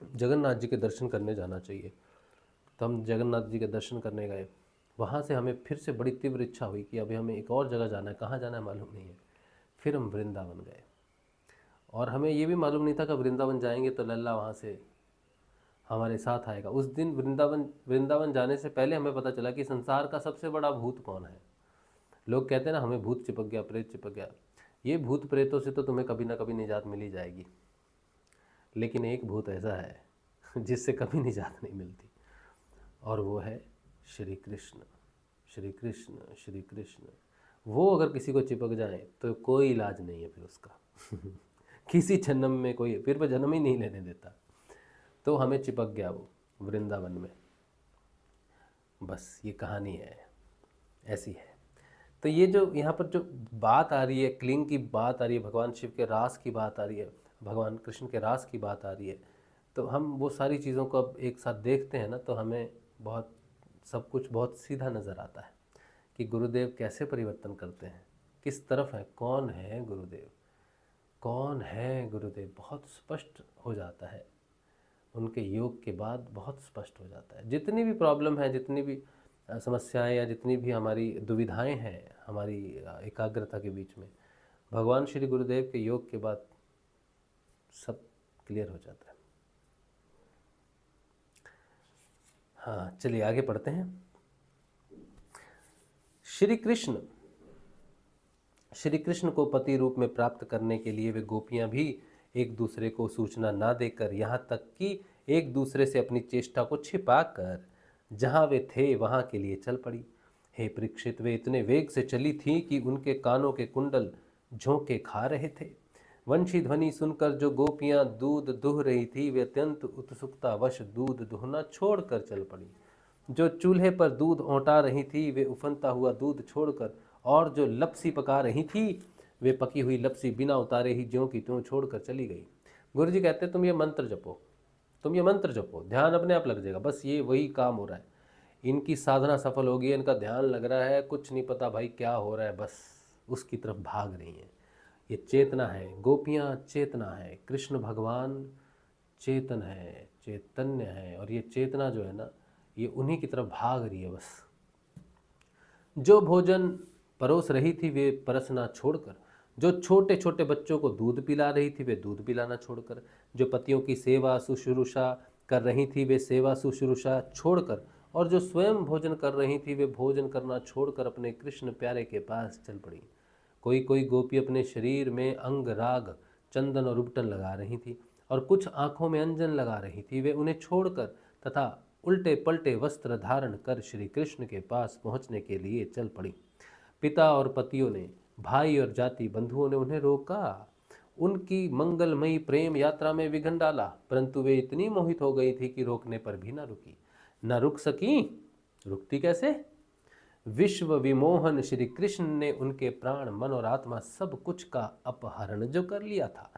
जगन्नाथ जी के दर्शन करने जाना चाहिए। तो हम जगन्नाथ जी के दर्शन करने गए। वहाँ से हमें फिर से बड़ी तीव्र इच्छा हुई कि अभी हमें एक और जगह जाना है, कहाँ जाना है मालूम नहीं है। फिर हम वृंदावन गए, और हमें ये भी मालूम नहीं था कि वृंदावन जाएंगे तो लल्ला वहाँ से हमारे साथ आएगा। उस दिन वृंदावन जाने से पहले हमें पता चला कि संसार का सबसे बड़ा भूत कौन है। लोग कहते हैं ना, हमें भूत चिपक गया, प्रेत चिपक गया। ये भूत प्रेतों से तो तुम्हें कभी ना कभी निजात मिल ही जाएगी, लेकिन एक भूत ऐसा है जिससे कभी निजात नहीं मिलती, और वो है श्री कृष्ण। श्री कृष्ण, श्री कृष्ण। वो अगर किसी को चिपक जाए तो कोई इलाज नहीं है फिर उसका किसी जन्म में कोई फिर वो जन्म ही नहीं लेने देता। तो हमें चिपक गया वो वृंदावन में। बस ये कहानी है, ऐसी है। तो ये जो यहाँ पर जो बात आ रही है, क्लिंग की बात आ रही है, भगवान शिव के रास की बात आ रही है, भगवान कृष्ण के रास की बात आ रही है, तो हम वो सारी चीज़ों को अब एक साथ देखते हैं ना, तो हमें बहुत सब कुछ बहुत सीधा नज़र आता है कि गुरुदेव कैसे परिवर्तन करते हैं, किस तरफ है, कौन है गुरुदेव, कौन है गुरुदेव, बहुत स्पष्ट हो जाता है। उनके योग के बाद बहुत स्पष्ट हो जाता है। जितनी भी प्रॉब्लम है, जितनी भी समस्याएं या जितनी भी हमारी दुविधाएं हैं हमारी एकाग्रता के बीच में, भगवान श्री गुरुदेव के योग के बाद सब क्लियर हो जाता है। हाँ, चलिए आगे पढ़ते हैं। श्री कृष्ण को पति रूप में प्राप्त करने के लिए वे गोपियां भी एक दूसरे को सूचना ना देकर, यहाँ तक कि एक दूसरे से अपनी चेष्टा को छिपाकर जहाँ वे थे वहाँ के लिए चल पड़ी। हे परीक्षित, वे इतने वेग से चली थीं कि उनके कानों के कुंडल झोंके खा रहे थे। वंशी ध्वनि सुनकर जो गोपियां दूध दुह रही थी, वे अत्यंत उत्सुकतावश दूध दुहना छोड़कर चल पड़ी। जो चूल्हे पर दूध औंटा रही थी, वे उफनता हुआ दूध छोड़कर, और जो लपसी पका रही थी, वे पकी हुई लपसी बिना उतारे ही ज्यों की त्यों छोड़कर चली गई। गुरु जी कहते तुम ये मंत्र जपो, तुम ये मंत्र जपो, ध्यान अपने आप लग जाएगा। बस ये वही काम हो रहा है, इनकी साधना सफल होगी, इनका ध्यान लग रहा है, कुछ नहीं पता भाई क्या हो रहा है, बस उसकी तरफ भाग रही हैं। ये चेतना है, गोपियाँ चेतना है, कृष्ण भगवान चेतन है, चैतन्य है, और ये चेतना जो है ना, ये उन्हीं की तरफ भाग रही है। बस जो भोजन परोस रही थी वे परसना छोड़कर, जो छोटे छोटे बच्चों को दूध पिला रही थी वे दूध पिलाना छोड़कर, जो पतियों की सेवा शुश्रूषा कर रही थी वे सेवा शुश्रूषा छोड़कर, और जो स्वयं भोजन कर रही थी वे भोजन करना छोड़कर अपने कृष्ण प्यारे के पास चल पड़ी। कोई कोई गोपी अपने शरीर में अंग राग चंदन और उपटन लगा रही थी, और कुछ आँखों में अंजन लगा रही थी। वे उन्हें छोड़कर तथा उल्टे पलटे वस्त्र धारण कर श्री कृष्ण के पास पहुँचने के लिए चल पड़ी। पिता और पतियों ने, भाई और जाति बंधुओं ने उन्हें रोका, उनकी मंगलमयी प्रेम यात्रा में विघ्न डाला, परंतु वे इतनी मोहित हो गई थी कि रोकने पर भी न रुकी, न रुक सकी। रुकती कैसे? विश्व विमोहन श्री कृष्ण ने उनके प्राण, मन और आत्मा सब कुछ का अपहरण जो कर लिया था।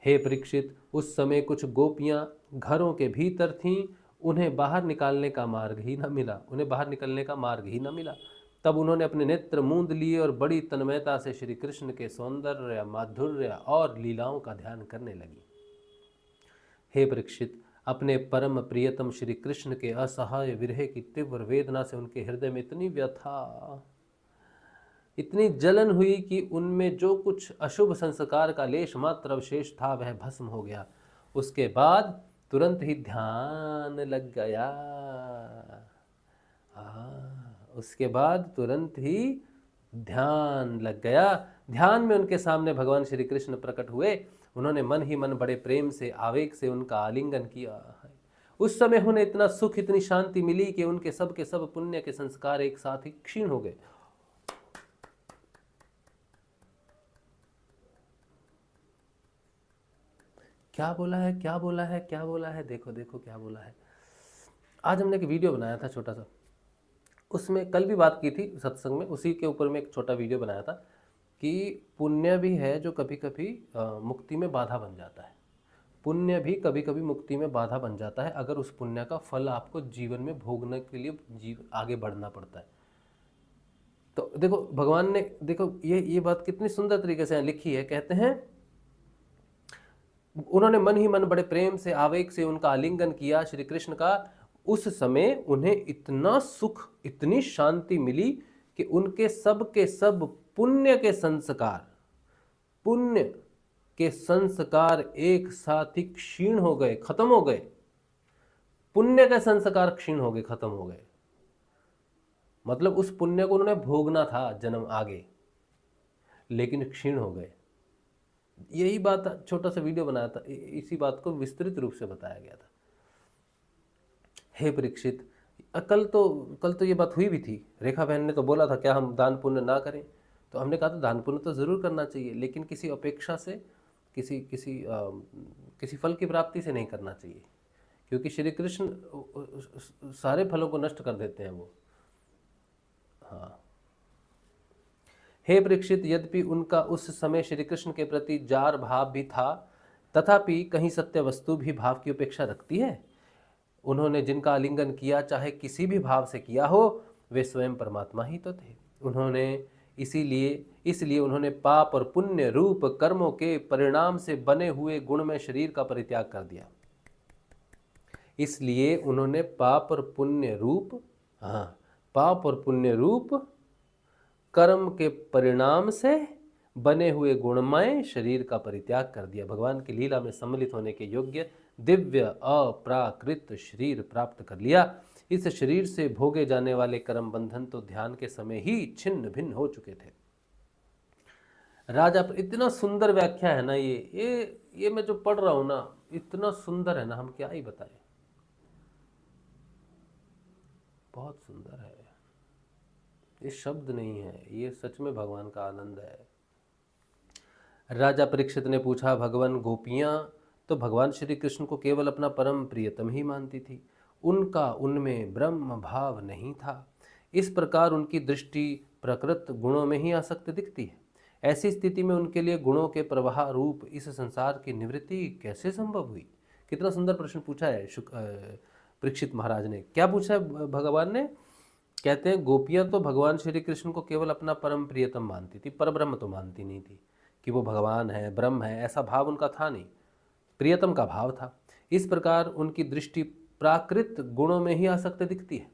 हे परीक्षित, उस समय कुछ गोपियां घरों के भीतर थीं, उन्हें बाहर निकालने का मार्ग ही न मिला, उन्हें बाहर निकलने का मार्ग ही न मिला। तब उन्होंने अपने नेत्र मूंद लिए और बड़ी तन्मयता से श्री कृष्ण के सौंदर्य, माधुर्य और लीलाओं का ध्यान करने लगी। हे परीक्षित, अपने परम प्रियतम श्री कृष्ण के असहाय विरह की तीव्र वेदना से उनके हृदय में इतनी व्यथा, इतनी जलन हुई कि उनमें जो कुछ अशुभ संस्कार का लेश मात्र अवशेष था वह भस्म हो गया। उसके बाद तुरंत ही ध्यान लग गया। उसके बाद तुरंत ही ध्यान लग गया। ध्यान में उनके सामने भगवान श्री कृष्ण प्रकट हुए। उन्होंने मन ही मन बड़े प्रेम से आवेग से उनका आलिंगन किया। उस समय उन्हें इतना सुख इतनी शांति मिली कि उनके सब के सब पुण्य के संस्कार एक साथ ही क्षीण हो गए। क्या बोला है, क्या बोला है, क्या बोला है, देखो देखो क्या बोला है। आज हमने एक वीडियो बनाया था छोटा सा, उसमें कल भी बात की थी सत्संग में, उसी के ऊपर में एक छोटा वीडियो बनाया था कि पुण्य भी है जो कभी कभी मुक्ति में बाधा बन जाता है। पुण्य भी कभी कभी मुक्ति में बाधा बन जाता है अगर उस पुण्य का फल आपको जीवन में भोगने के लिए आगे बढ़ना पड़ता है। तो देखो भगवान ने, देखो ये बात कितनी सुंदर तरीके से लिखी है। कहते हैं उन्होंने मन ही मन बड़े प्रेम से आवेग से उनका आलिंगन किया श्री कृष्ण का। उस समय उन्हें इतना सुख इतनी शांति मिली कि उनके सब के सब पुण्य के संस्कार एक साथ ही क्षीण हो गए, खत्म हो गए। पुण्य के संस्कार क्षीण हो गए, खत्म हो गए। मतलब उस पुण्य को उन्होंने भोगना था जन्म आगे, लेकिन क्षीण हो गए। यही बात छोटा सा वीडियो बनाया था, इसी बात को विस्तृत रूप से बताया गया था। हे परीक्षित, कल तो ये बात हुई भी थी। रेखा बहन ने तो बोला था क्या हम दान पुण्य ना करें, तो हमने कहा था दान पुण्य तो ज़रूर करना चाहिए, लेकिन किसी अपेक्षा से किसी फल की प्राप्ति से नहीं करना चाहिए, क्योंकि श्री कृष्ण सारे फलों को नष्ट कर देते हैं वो। हाँ, हे परीक्षित, यद्यपि उनका उस समय श्री कृष्ण के प्रति जार भाव भी था, तथापि कहीं सत्य वस्तु भी भाव की उपेक्षा रखती है। उन्होंने जिनका आलिंगन किया, चाहे किसी भी भाव से किया हो, वे स्वयं परमात्मा ही तो थे। उन्होंने इसलिए उन्होंने पाप और पुण्य रूप कर्मों के परिणाम से बने हुए गुणमय शरीर का परित्याग कर दिया। इसलिए उन्होंने पाप और पुण्य रूप कर्म के परिणाम से बने हुए गुणमय शरीर का परित्याग कर दिया। भगवान की लीला में सम्मिलित होने के योग्य दिव्य अप्राकृत शरीर प्राप्त कर लिया। इस शरीर से भोगे जाने वाले कर्म बंधन तो ध्यान के समय ही छिन्न भिन्न हो चुके थे। राजा पर इतना सुंदर व्याख्या है ना, ये मैं जो पढ़ रहा हूं ना, इतना सुंदर है ना, हम क्या ही बताएं। बहुत सुंदर है, ये शब्द नहीं है, ये सच में भगवान का आनंद है। राजा परीक्षित ने पूछा, भगवान गोपियां तो भगवान श्री कृष्ण को केवल अपना परम प्रियतम ही मानती थी, उनका उनमें ब्रह्म भाव नहीं था। इस प्रकार उनकी दृष्टि प्रकृत गुणों में ही आसक्त दिखती है। ऐसी स्थिति में उनके लिए गुणों के प्रवाह रूप इस संसार की निवृत्ति कैसे संभव हुई? कितना सुंदर प्रश्न पूछा है परीक्षित महाराज ने। क्या पूछा है भगवान ने? कहते हैं गोपियां तो भगवान श्री कृष्ण को केवल अपना परम प्रियतम मानती थी, परब्रह्म तो मानती नहीं थी कि वो भगवान है, ब्रह्म है, ऐसा भाव उनका था नहीं, प्रियतम का भाव था। इस प्रकार उनकी दृष्टि प्राकृत गुणों में ही आसक्त दिखती है।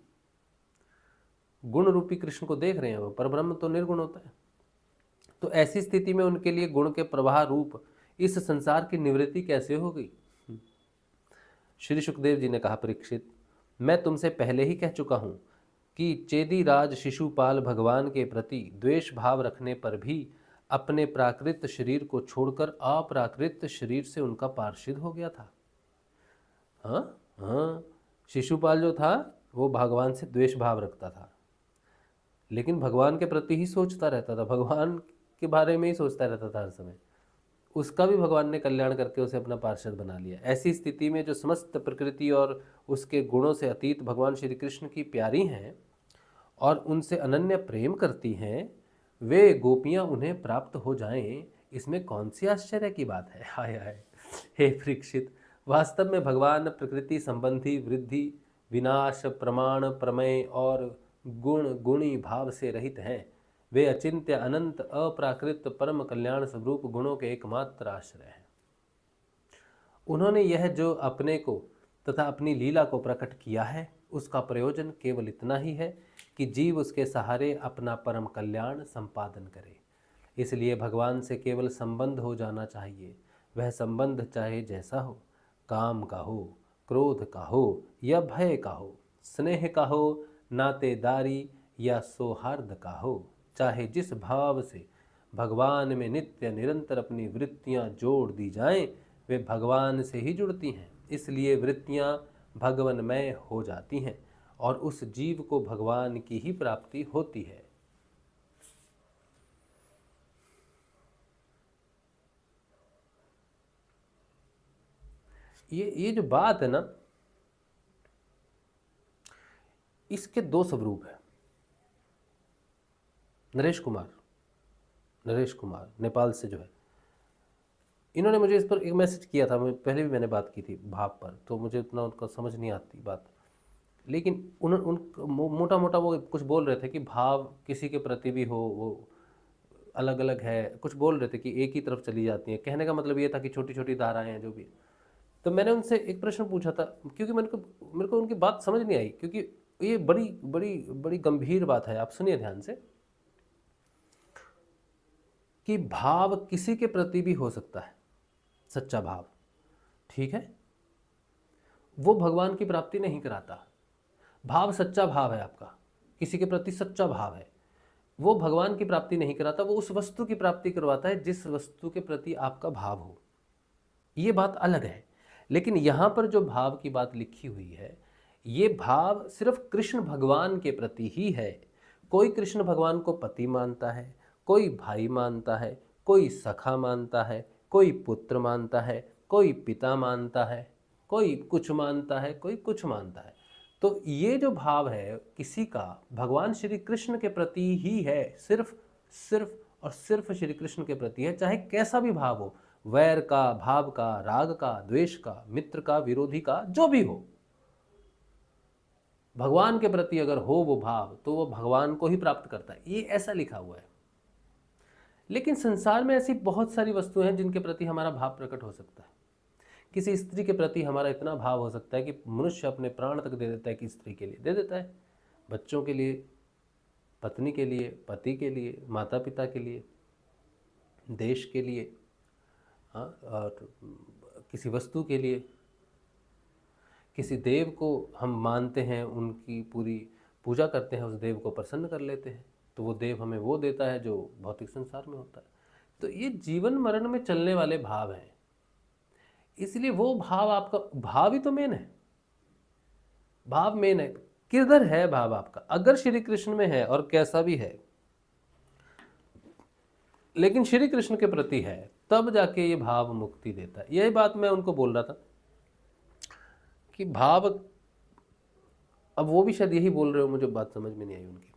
गुण रूपी कृष्ण को देख रहे हैं वो, परब्रह्म तो निर्गुण होता है। तो ऐसी स्थिति में उनके लिए गुण के प्रवाह रूप इस संसार की निवृत्ति कैसे हो गई? श्री सुखदेव जी ने कहा, परीक्षित, मैं तुमसे पहले ही कह चुका हूं कि चेदी राज शिशुपाल भगवान के प्रति द्वेष भाव रखने पर भी अपने प्राकृत शरीर को छोड़कर अप्राकृत शरीर से उनका पार्षद हो गया था। हाँ, शिशुपाल जो था वो भगवान से द्वेष भाव रखता था, लेकिन भगवान के प्रति ही सोचता रहता था, भगवान के बारे में ही सोचता रहता था हर समय। उसका भी भगवान ने कल्याण करके उसे अपना पार्षद बना लिया। ऐसी स्थिति में जो समस्त प्रकृति और उसके गुणों से अतीत भगवान श्री कृष्ण की प्यारी हैं और उनसे अनन्य प्रेम करती हैं, वे गोपियां उन्हें प्राप्त हो जाएं, इसमें कौन सी आश्चर्य की बात है? हाय हाय, हे परीक्षित, वास्तव में भगवान प्रकृति संबंधी वृद्धि, विनाश, प्रमाण, प्रमेय और गुणी भाव से रहित हैं। वे अचिंत्य, अनंत, अप्राकृत, परम कल्याण स्वरूप गुणों के एकमात्र आश्रय हैं। उन्होंने यह जो अपने को तथा अपनी लीला को प्रकट किया है, उसका प्रयोजन केवल इतना ही है कि जीव उसके सहारे अपना परम कल्याण संपादन करे। इसलिए भगवान से केवल संबंध हो जाना चाहिए, वह संबंध चाहे जैसा हो। काम का हो, क्रोध का हो या भय का हो, स्नेह का हो, नातेदारी या सौहार्द का हो, चाहे जिस भाव से भगवान में नित्य निरंतर अपनी वृत्तियां जोड़ दी जाएं, वे भगवान से ही जुड़ती हैं। इसलिए वृत्तियां भगवनमय हो जाती हैं और उस जीव को भगवान की ही प्राप्ति होती है। ये जो बात है ना, इसके दो स्वरूप है। नरेश कुमार नेपाल से जो है, इन्होंने मुझे इस पर एक मैसेज किया था। पहले भी मैंने बात की थी भाव पर, तो मुझे उतना उनका समझ नहीं आती बात, लेकिन मोटा मोटा वो कुछ बोल रहे थे कि भाव किसी के प्रति भी हो वो अलग अलग है, कुछ बोल रहे थे कि एक ही तरफ चली जाती है। कहने का मतलब ये था कि छोटी छोटी धाराएं हैं जो भी। तो मैंने उनसे एक प्रश्न पूछा था, क्योंकि मेरे को उनकी बात समझ नहीं आई, क्योंकि ये बड़ी बड़ी बड़ी गंभीर बात है। आप सुनिए ध्यान से कि भाव किसी के प्रति भी हो सकता है, सच्चा भाव, ठीक है, वो भगवान की प्राप्ति नहीं कराता। भाव सच्चा भाव है आपका, किसी के प्रति सच्चा भाव है, वो भगवान की प्राप्ति नहीं कराता, वो उस वस्तु की प्राप्ति करवाता है जिस वस्तु के प्रति आपका भाव हो। ये बात अलग है। लेकिन यहाँ पर जो भाव की बात लिखी हुई है, ये भाव सिर्फ कृष्ण भगवान के प्रति ही है। कोई कृष्ण भगवान को पति मानता है, कोई भाई मानता है, कोई सखा मानता है, कोई पुत्र मानता है, कोई पिता मानता है, कोई कुछ मानता है, कोई कुछ मानता है। तो ये जो भाव है किसी का भगवान श्री कृष्ण के प्रति ही है, सिर्फ और सिर्फ श्री कृष्ण के प्रति है, चाहे कैसा भी भाव हो, वैर का, भाव का, राग का, द्वेष का, मित्र का, विरोधी का, जो भी हो, भगवान के प्रति अगर हो वो भाव, तो वो भगवान को ही प्राप्त करता है। ये ऐसा लिखा हुआ है। लेकिन संसार में ऐसी बहुत सारी वस्तुएं हैं जिनके प्रति हमारा भाव प्रकट हो सकता है। किसी स्त्री के प्रति हमारा इतना भाव हो सकता है कि मनुष्य अपने प्राण तक दे देता है कि स्त्री के लिए दे देता है, बच्चों के लिए, पत्नी के लिए, पति के लिए, माता पिता के लिए, देश के लिए, हाँ, और किसी वस्तु के लिए। किसी देव को हम मानते हैं, उनकी पूरी पूजा करते हैं, उस देव को प्रसन्न कर लेते हैं, तो वो देव हमें वो देता है जो भौतिक संसार में होता है। तो ये जीवन मरण में चलने वाले भाव हैं। इसलिए वो भाव, आपका भाव ही तो मेन है। भाव मेन है। किधर है भाव आपका? अगर श्री कृष्ण में है और कैसा भी है, लेकिन श्री कृष्ण के प्रति है, तब जाके ये भाव मुक्ति देता है। यही बात मैं उनको बोल रहा था कि भाव, अब वो भी शायद यही बोल रहे हो, मुझे बात समझ में नहीं आई उनकी,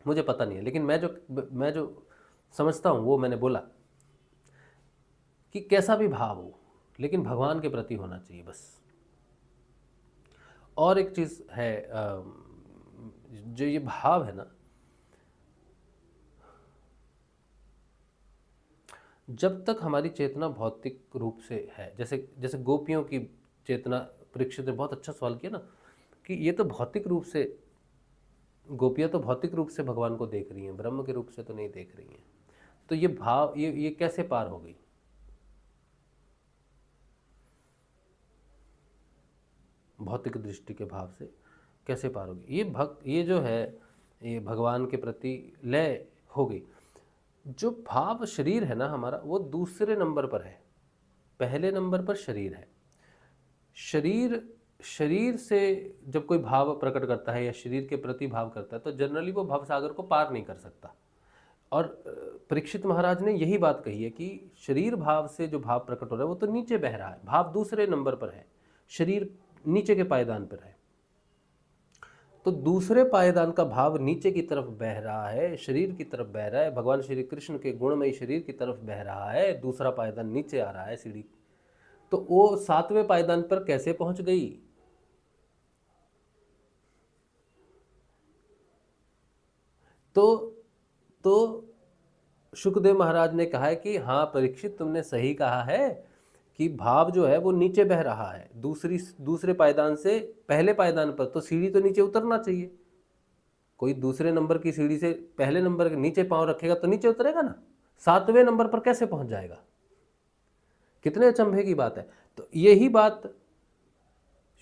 मुझे पता नहीं है। लेकिन मैं जो समझता हूँ वो मैंने बोला कि कैसा भी भाव हो, लेकिन भगवान के प्रति होना चाहिए बस। और एक चीज़ है, जो ये भाव है ना, जब तक हमारी चेतना भौतिक रूप से है, जैसे गोपियों की चेतना, परीक्षित ने बहुत अच्छा सवाल किया ना कि ये तो भौतिक रूप से, गोपियाँ तो भौतिक रूप से भगवान को देख रही हैं, ब्रह्म के रूप से तो नहीं देख रही हैं। तो ये भाव, ये कैसे पार हो गई? भौतिक दृष्टि के भाव से कैसे पार होगी? ये जो है, ये भगवान के प्रति लय हो गई। जो भाव शरीर है ना हमारा, वो दूसरे नंबर पर है। पहले नंबर पर शरीर है। शरीर से जब कोई भाव प्रकट करता है या शरीर के प्रति भाव करता है, तो जनरली वो भव सागर को पार नहीं कर सकता। और परीक्षित महाराज ने यही बात कही है कि शरीर भाव से जो भाव प्रकट हो रहा है वो तो नीचे बह रहा है, भाव दूसरे नंबर पर है, शरीर नीचे के पायदान पर है। तो दूसरे पायदान का भाव नीचे की तरफ बह रहा है, शरीर की तरफ बह रहा है, भगवान श्री कृष्ण के गुणमयी शरीर की तरफ बह रहा है, दूसरा पायदान नीचे आ रहा है सीढ़ी। तो वो सातवें पायदान पर कैसे पहुंच गई? तो शुकदेव महाराज ने कहा है कि हाँ परीक्षित, तुमने सही कहा है कि भाव जो है वो नीचे बह रहा है। दूसरे पायदान से पहले पायदान पर, तो सीढ़ी तो नीचे उतरना चाहिए। कोई दूसरे नंबर की सीढ़ी से पहले नंबर के नीचे पांव रखेगा तो नीचे उतरेगा ना, सातवें नंबर पर कैसे पहुंच जाएगा? कितने अचंभे की बात है। तो यही बात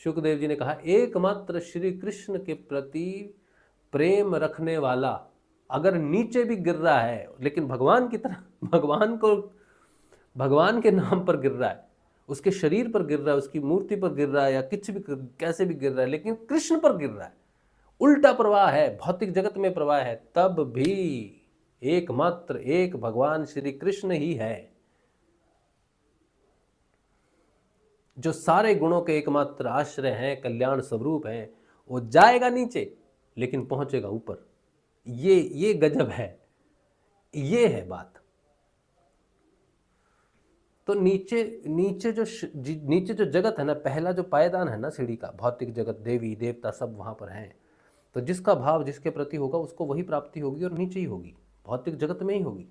शुकदेव जी ने कहा, एकमात्र श्री कृष्ण के प्रति प्रेम रखने वाला अगर नीचे भी गिर रहा है, लेकिन भगवान की तरह, भगवान के नाम पर गिर रहा है, उसके शरीर पर गिर रहा है, उसकी मूर्ति पर गिर रहा है, या कुछ भी कैसे भी गिर रहा है, लेकिन कृष्ण पर गिर रहा है, उल्टा प्रवाह है, भौतिक जगत में प्रवाह है, तब भी एकमात्र एक भगवान श्री कृष्ण ही है, जो सारे गुणों के एकमात्र आश्रय हैं, कल्याण स्वरूप हैं। वो जाएगा नीचे लेकिन पहुंचेगा ऊपर। ये गजब है, ये है बात। तो नीचे जो जगत है ना, पहला जो पायदान है ना सीढ़ी का, भौतिक जगत, देवी देवता सब वहां पर हैं। तो जिसका भाव जिसके प्रति होगा उसको वही प्राप्ति होगी, और नीचे ही होगी, भौतिक जगत में ही होगी।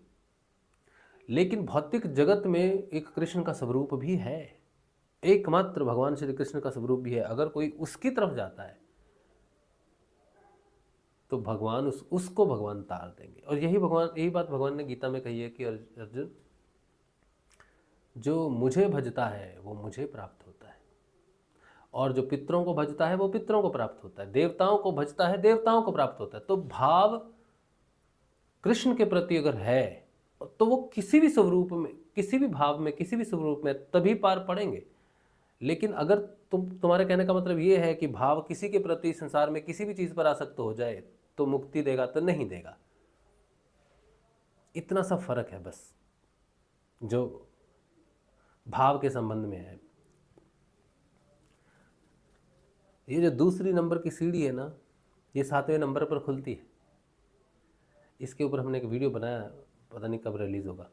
लेकिन भौतिक जगत में एक कृष्ण का स्वरूप भी है, एकमात्र भगवान श्री कृष्ण का स्वरूप भी है। अगर कोई उसकी तरफ जाता है तो भगवान उसको भगवान तार देंगे। और यही बात भगवान ने गीता में कही है कि अर्जुन, जो मुझे भजता है वो मुझे प्राप्त होता है, और जो पितरों को भजता है वो पितरों को प्राप्त होता है, देवताओं को भजता है देवताओं को प्राप्त होता है। तो भाव कृष्ण के प्रति अगर है तो वो किसी भी स्वरूप में, किसी भी भाव में, किसी भी स्वरूप में तभी पार पड़ेंगे। लेकिन अगर तुम्हारे कहने का मतलब ये है कि भाव किसी के प्रति संसार में किसी भी चीज पर आसक्त हो जाए तो मुक्ति देगा, तो नहीं देगा। इतना सा फर्क है बस जो भाव के संबंध में है। ये जो दूसरी नंबर की सीढ़ी है ना, ये 7वें नंबर पर खुलती है। इसके ऊपर हमने एक वीडियो बनाया, पता नहीं कब रिलीज होगा।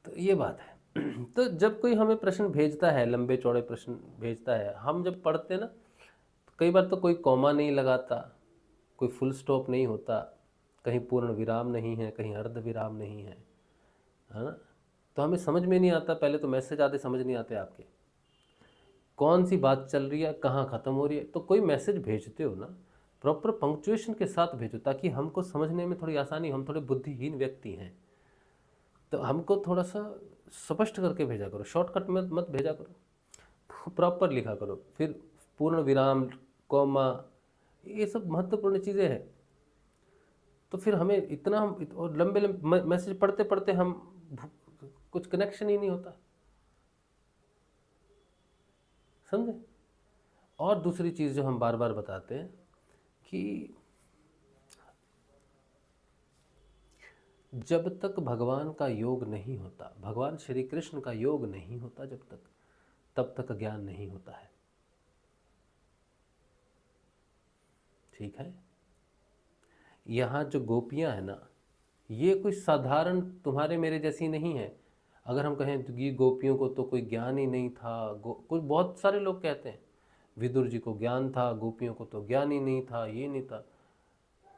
तो ये बात है। तो जब कोई हमें प्रश्न भेजता है, लंबे चौड़े प्रश्न भेजता है, हम जब पढ़ते ना, तो कई बार तो कोई कॉमा नहीं लगाता, कोई फुल स्टॉप नहीं होता, कहीं पूर्ण विराम नहीं है, कहीं अर्ध विराम नहीं है ना। तो हमें समझ में नहीं आता, पहले तो मैसेज आते समझ नहीं आते आपके, कौन सी बात चल रही है, कहाँ ख़त्म हो रही है। तो कोई मैसेज भेजते हो ना, प्रॉपर पंक्चुएशन के साथ भेजो, ताकि हमको समझने में थोड़ी आसानी। हम थोड़े बुद्धिहीन व्यक्ति हैं, तो हमको थोड़ा सा स्पष्ट करके भेजा करो, शॉर्टकट में मत भेजा करो, प्रॉपर लिखा करो। फिर पूर्ण विराम, कॉमा, ये सब महत्वपूर्ण चीज़ें हैं। तो फिर हमें इतना, हम और लंबे लंबे मैसेज पढ़ते पढ़ते हम कुछ कनेक्शन ही नहीं होता, समझे। और दूसरी चीज़ जो हम बार बार बताते हैं कि जब तक भगवान का योग नहीं होता, भगवान श्री कृष्ण का योग नहीं होता जब तक, तब तक ज्ञान नहीं होता है। ठीक है। यहाँ जो गोपियाँ हैं ना, ये कोई साधारण तुम्हारे मेरे जैसी नहीं है। अगर हम कहें तो ये गोपियों को तो कोई ज्ञान ही नहीं था, कुछ बहुत सारे लोग कहते हैं विदुर जी को ज्ञान था, गोपियों को तो ज्ञान ही नहीं था, ये नहीं था।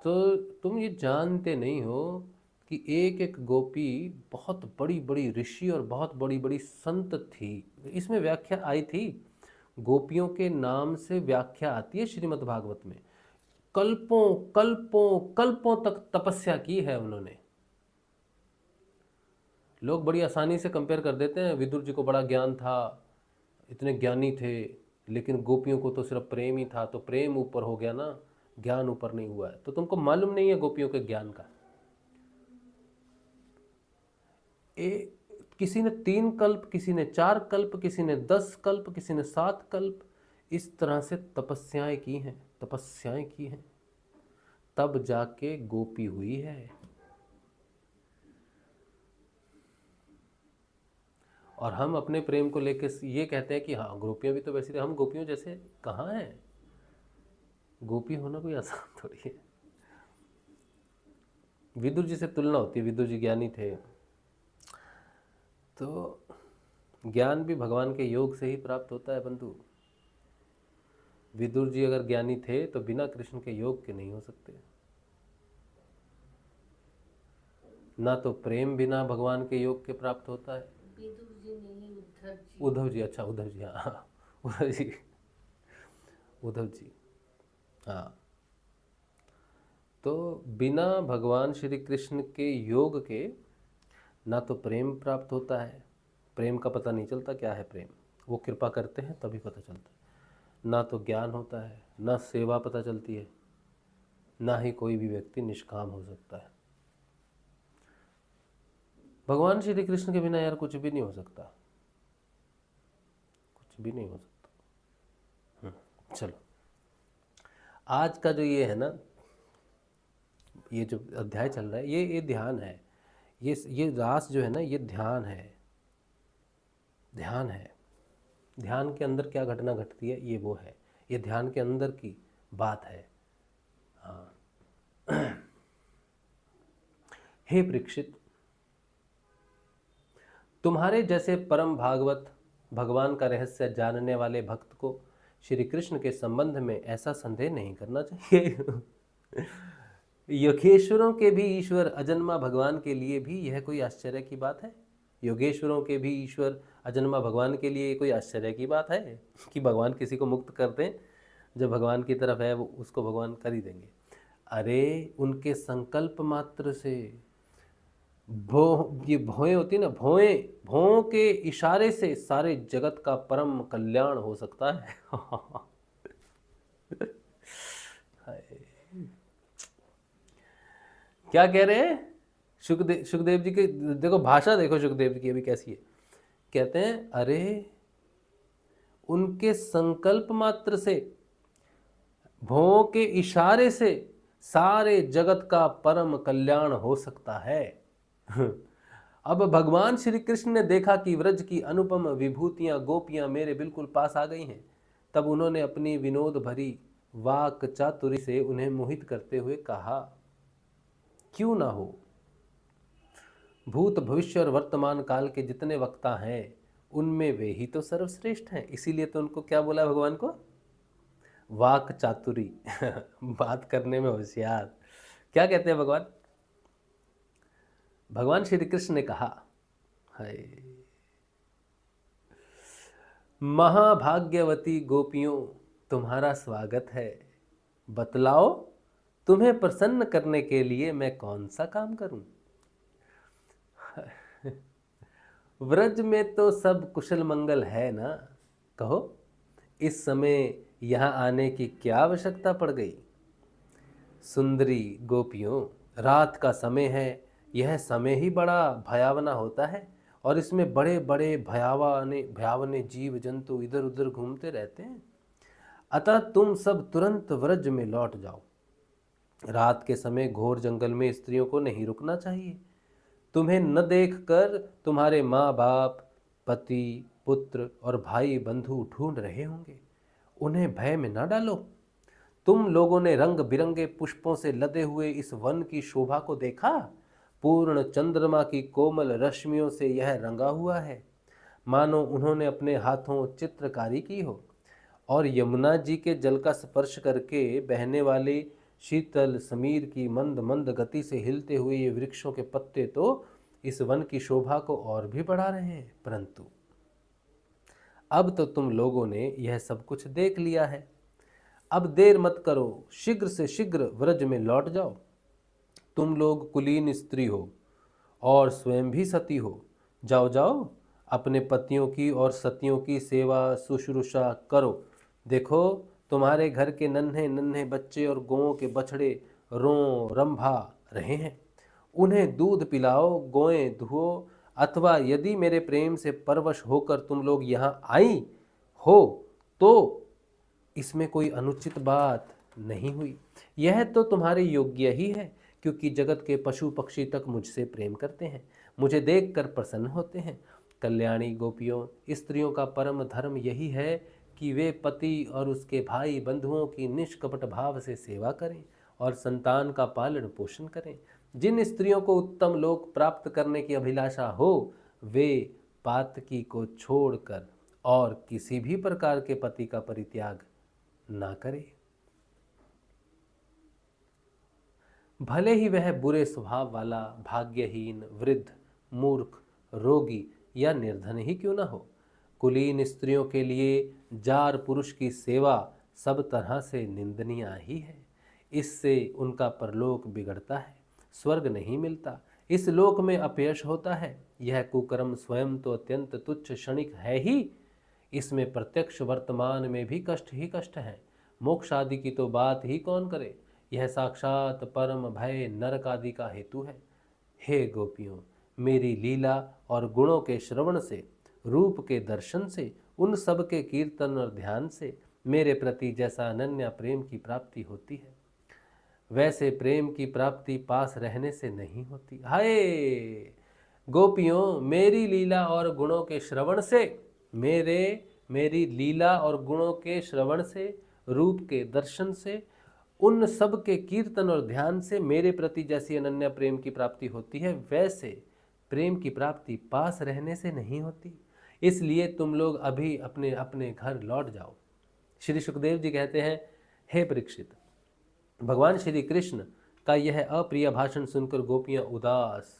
तो तुम ये जानते नहीं हो कि एक एक गोपी बहुत बड़ी बड़ी ऋषि और बहुत बड़ी बड़ी संत थी। इसमें व्याख्या आई थी, गोपियों के नाम से व्याख्या आती है श्रीमद् भागवत में। कल्पों कल्पों कल्पों तक तपस्या की है उन्होंने। लोग बड़ी आसानी से कंपेयर कर देते हैं, विदुर जी को बड़ा ज्ञान था, इतने ज्ञानी थे, लेकिन गोपियों को तो सिर्फ प्रेम ही था। तो प्रेम ऊपर हो गया ना, ज्ञान ऊपर नहीं हुआ है। तो तुमको मालूम नहीं है गोपियों के ज्ञान का। किसी ने 3 कल्प, किसी ने 4 कल्प, किसी ने 10 कल्प, किसी ने 7 कल्प, इस तरह से तपस्याएं की हैं, तब जाके गोपी हुई है। और हम अपने प्रेम को लेके ये कहते हैं कि हाँ गोपियां भी तो वैसी थी। हम गोपियों जैसे कहाँ हैं? गोपी होना कोई आसान थोड़ी है। विदुर जी से तुलना होती है, विदुर जी ज्ञानी थे, तो ज्ञान भी भगवान के योग से ही प्राप्त होता है बंधु। विदुर जी अगर ज्ञानी थे तो बिना कृष्ण के योग के नहीं हो सकते। ना तो प्रेम बिना भगवान के योग के प्राप्त होता है। विदुर जी नहीं, उद्धव जी, अच्छा उद्धव जी, हाँ उद्धव जी, हाँ। तो बिना भगवान श्री कृष्ण के योग के ना तो प्रेम प्राप्त होता है, प्रेम का पता नहीं चलता क्या है प्रेम, वो कृपा करते हैं तभी पता चलता है। ना तो ज्ञान होता है, ना सेवा पता चलती है, ना ही कोई भी व्यक्ति निष्काम हो सकता है। भगवान श्री कृष्ण के बिना यार कुछ भी नहीं हो सकता, कुछ भी नहीं हो सकता। चलो, आज का जो ये है ना, ये जो अध्याय चल रहा है, ये ध्यान है, ये रास जो है ना, ये ध्यान है, ध्यान है। ध्यान के अंदर क्या घटना घटती है, ये वो है, ये ध्यान के अंदर की बात है। हाँ। हे परीक्षित, तुम्हारे जैसे परम भागवत भगवान का रहस्य जानने वाले भक्त को श्री कृष्ण के संबंध में ऐसा संदेह नहीं करना चाहिए। योगेश्वरों के भी ईश्वर अजन्मा भगवान के लिए भी यह कोई आश्चर्य की बात है? योगेश्वरों के भी ईश्वर अजन्मा भगवान के लिए कोई आश्चर्य की बात है कि भगवान किसी को मुक्त कर दें? जब भगवान की तरफ है वो उसको भगवान कर ही देंगे। अरे उनके संकल्प मात्र से, ये भौएं होती है ना, भौं के इशारे से सारे जगत का परम कल्याण हो सकता है। क्या कह रहे हैं सुखदेव जी के, देखो भाषा देखो सुखदेव जी की अभी कैसी है। कहते हैं अरे उनके संकल्प मात्र से, भौं के इशारे से सारे जगत का परम कल्याण हो सकता है। अब भगवान श्री कृष्ण ने देखा कि व्रज की अनुपम विभूतियां गोपियां मेरे बिल्कुल पास आ गई हैं, तब उन्होंने अपनी विनोद भरी वाक चातुरी से उन्हें मोहित करते हुए कहा, क्यों ना हो, भूत भविष्य और वर्तमान काल के जितने वक्ता हैं उनमें वे ही तो सर्वश्रेष्ठ हैं। इसीलिए तो उनको क्या बोला भगवान को, वाक चातुरी, बात करने में होशियार। क्या कहते हैं भगवान? भगवान श्री कृष्ण ने कहा, हाय महाभाग्यवती गोपियों, तुम्हारा स्वागत है। बतलाओ तुम्हें प्रसन्न करने के लिए मैं कौन सा काम करूं? व्रज में तो सब कुशल मंगल है ना, कहो इस समय यहाँ आने की क्या आवश्यकता पड़ गई? सुंदरी गोपियों, रात का समय है, यह समय ही बड़ा भयावना होता है और इसमें बड़े बड़े भयावने जीव जंतु इधर उधर घूमते रहते हैं। अतः तुम सब तुरंत व्रज में लौट जाओ। रात के समय घोर जंगल में स्त्रियों को नहीं रुकना चाहिए। तुम्हें न देखकर तुम्हारे माँ बाप, पति, पुत्र और भाई बंधु ढूंढ रहे होंगे, उन्हें भय में न डालो। तुम लोगों ने रंग बिरंगे पुष्पों से लदे हुए इस वन की शोभा को देखा? पूर्ण चंद्रमा की कोमल रश्मियों से यह रंगा हुआ है, मानो उन्होंने अपने हाथों चित्रकारी की हो। और यमुना जी के जल का स्पर्श करके बहने वाले शीतल समीर की मंद मंद गति से हिलते हुए ये वृक्षों के पत्ते तो इस वन की शोभा को और भी बढ़ा रहे हैं। परंतु अब तो तुम लोगों ने यह सब कुछ देख लिया है, अब देर मत करो, शीघ्र से शीघ्र व्रज में लौट जाओ। तुम लोग कुलीन स्त्री हो और स्वयं भी सती हो। जाओ जाओ, अपने पतियों की और सतियों की सेवा शुश्रूषा करो। देखो तुम्हारे घर के नन्हे नन्हे बच्चे और गौओं के बछड़े रो रंभा रहे हैं, उन्हें दूध पिलाओ, गोएं धुओ। अथवा यदि मेरे प्रेम से परवश होकर तुम लोग यहाँ आई हो तो इसमें कोई अनुचित बात नहीं हुई। यह तो तुम्हारे योग्य ही है, क्योंकि जगत के पशु पक्षी तक मुझसे प्रेम करते हैं, मुझे देखकर प्रसन्न होते हैं। कल्याणी गोपियों, स्त्रियों का परम धर्म यही है कि वे पति और उसके भाई बंधुओं की निष्कपट भाव से सेवा करें और संतान का पालन पोषण करें। जिन स्त्रियों को उत्तम लोक प्राप्त करने की अभिलाषा हो, वे पातकी को छोड़कर और किसी भी प्रकार के पति का परित्याग ना करे। भले ही वह बुरे स्वभाव वाला, भाग्यहीन, वृद्ध, मूर्ख, रोगी या निर्धन ही क्यों न हो। कुलीन स्त्रियों के लिए जार पुरुष की सेवा सब तरह से निंदनीय ही है। इससे उनका परलोक बिगड़ता है, स्वर्ग नहीं मिलता। इस लोक में अपयश होता है। यह कुकर्म स्वयं तो अत्यंत तुच्छ क्षणिक है ही, इसमें प्रत्यक्ष वर्तमान में भी कष्ट ही कष्ट है। मोक्ष आदि की तो बात ही कौन करे, यह साक्षात परम भय नरक आदि का हेतु है। हे गोपियों, मेरी लीला और गुणों के श्रवण से, रूप के दर्शन से, उन सब के कीर्तन और ध्यान से मेरे प्रति जैसा अनन्य प्रेम की प्राप्ति होती है, वैसे प्रेम की प्राप्ति पास रहने से नहीं होती। हाय गोपियों, मेरी लीला और गुणों के श्रवण से, मेरी लीला और गुणों के श्रवण से, रूप के दर्शन से, उन सब के कीर्तन और ध्यान से मेरे प्रति जैसी अनन्य प्रेम की प्राप्ति होती है, वैसे प्रेम की प्राप्ति पास रहने से नहीं होती। इसलिए तुम लोग अभी अपने अपने घर लौट जाओ। श्री सुखदेव जी कहते हैं, हे परीक्षित, भगवान श्री कृष्ण का यह अप्रिय भाषण सुनकर गोपियां उदास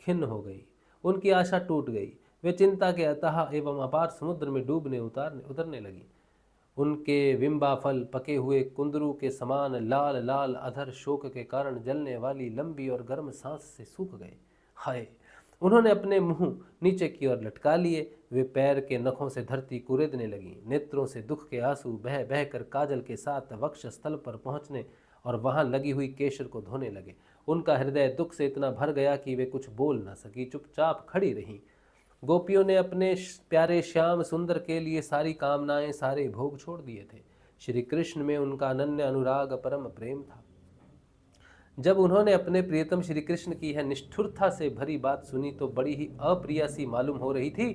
खिन्न हो गई, उनकी आशा टूट गई। वे चिंता के अथाह एवं अपार समुद्र में डूबने उतरने लगी। उनके बिंबाफल पके हुए कुंदरू के समान लाल लाल अधर शोक के कारण जलने वाली लंबी और गर्म सांस से सूख गए। हाय, उन्होंने अपने मुंह नीचे की ओर लटका लिए। वे पैर के नखों से धरती कुरेदने लगी। नेत्रों से दुख के आंसू बह बह कर काजल के साथ वक्ष स्थल पर पहुंचने और वहां लगी हुई केशर को धोने लगे। उनका हृदय दुख से इतना भर गया कि वे कुछ बोल न सकी, चुपचाप खड़ी रहीं। गोपियों ने अपने प्यारे श्याम सुंदर के लिए सारी कामनाएं, सारे भोग छोड़ दिए थे। श्री कृष्ण में उनका अनन्य अनुराग, परम प्रेम था। जब उन्होंने अपने प्रियतम श्री कृष्ण की यह निष्ठुरता से भरी बात सुनी तो बड़ी ही अप्रिय सी मालूम हो रही थी।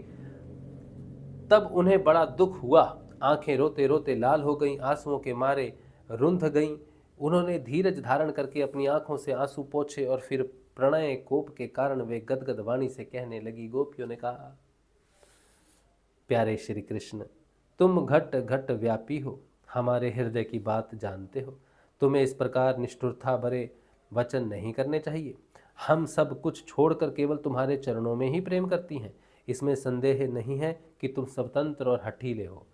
तब उन्हें बड़ा दुख हुआ। आंखें रोते रोते लाल हो गईं, आंसुओं के मारे रुंध गईं। उन्होंने धीरज धारण करके अपनी आंखों से आंसू पोंछे और फिर प्रणय कोप के कारण वे गदगद वाणी से कहने लगी। गोपियों ने कहा, प्यारे श्री कृष्ण, तुम घट घट व्यापी हो, हमारे हृदय की बात जानते हो। तुम्हें इस प्रकार निष्ठुरता भरे वचन नहीं करने चाहिए। हम सब कुछ छोड़कर केवल तुम्हारे चरणों में ही प्रेम करती हैं। इसमें संदेह नहीं है कि तुम स्वतंत्र और हठीले हो,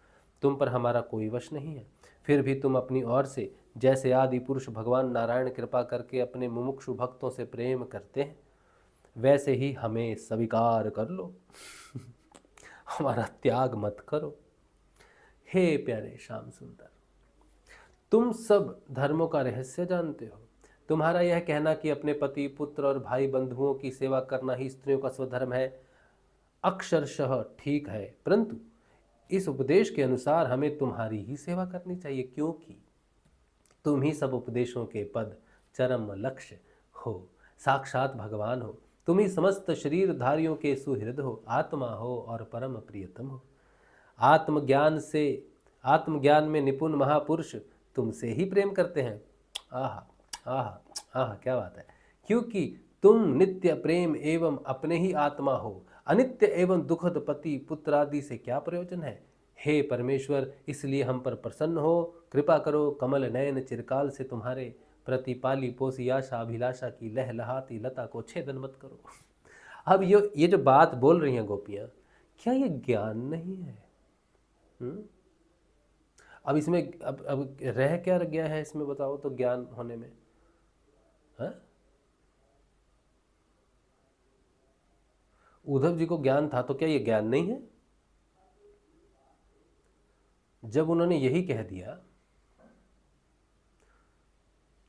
तुम पर हमारा कोई वश नहीं है। फिर भी तुम अपनी ओर से जैसे आदि पुरुष भगवान नारायण कृपा करके अपने मुमुक्षु भक्तों से प्रेम करते हैं, वैसे ही हमें स्वीकार कर लो। हमारा त्याग मत करो। हे प्यारे श्याम सुंदर, तुम सब धर्मों का रहस्य जानते हो। तुम्हारा यह कहना कि अपने पति, पुत्र और भाई बंधुओं की सेवा करना ही स्त्रियों का स्वधर्म है, अक्षरशः ठीक है, परंतु इस उपदेश के अनुसार हमें तुम्हारी ही सेवा करनी चाहिए, क्योंकि तुम ही सब उपदेशों के पद, चरम लक्ष्य हो, साक्षात भगवान हो। तुम ही समस्त शरीरधारियों के सुहृद हो, आत्मा हो और परम प्रियतम हो। आत्मज्ञान में निपुण महापुरुष तुमसे ही प्रेम करते हैं। आहा आहा आहा, क्या बात है। क्योंकि तुम नित्य प्रेम एवं अपने ही आत्मा हो। अनित्य एवं दुखद पति पुत्र आदि से क्या प्रयोजन है। हे परमेश्वर, इसलिए हम पर प्रसन्न हो, कृपा करो। कमल नयन चिरकाल से तुम्हारे प्रति पाली पोसी आशा अभिलाषा की लहलहाती लता को छेदन मत करो। अब ये जो बात बोल रही हैं गोपियाँ, क्या ये ज्ञान नहीं है? अब इसमें अब रह क्या गया है इसमें, बताओ तो, ज्ञान होने में? है? उद्धव जी को ज्ञान था तो क्या ये ज्ञान नहीं है? जब उन्होंने यही कह दिया,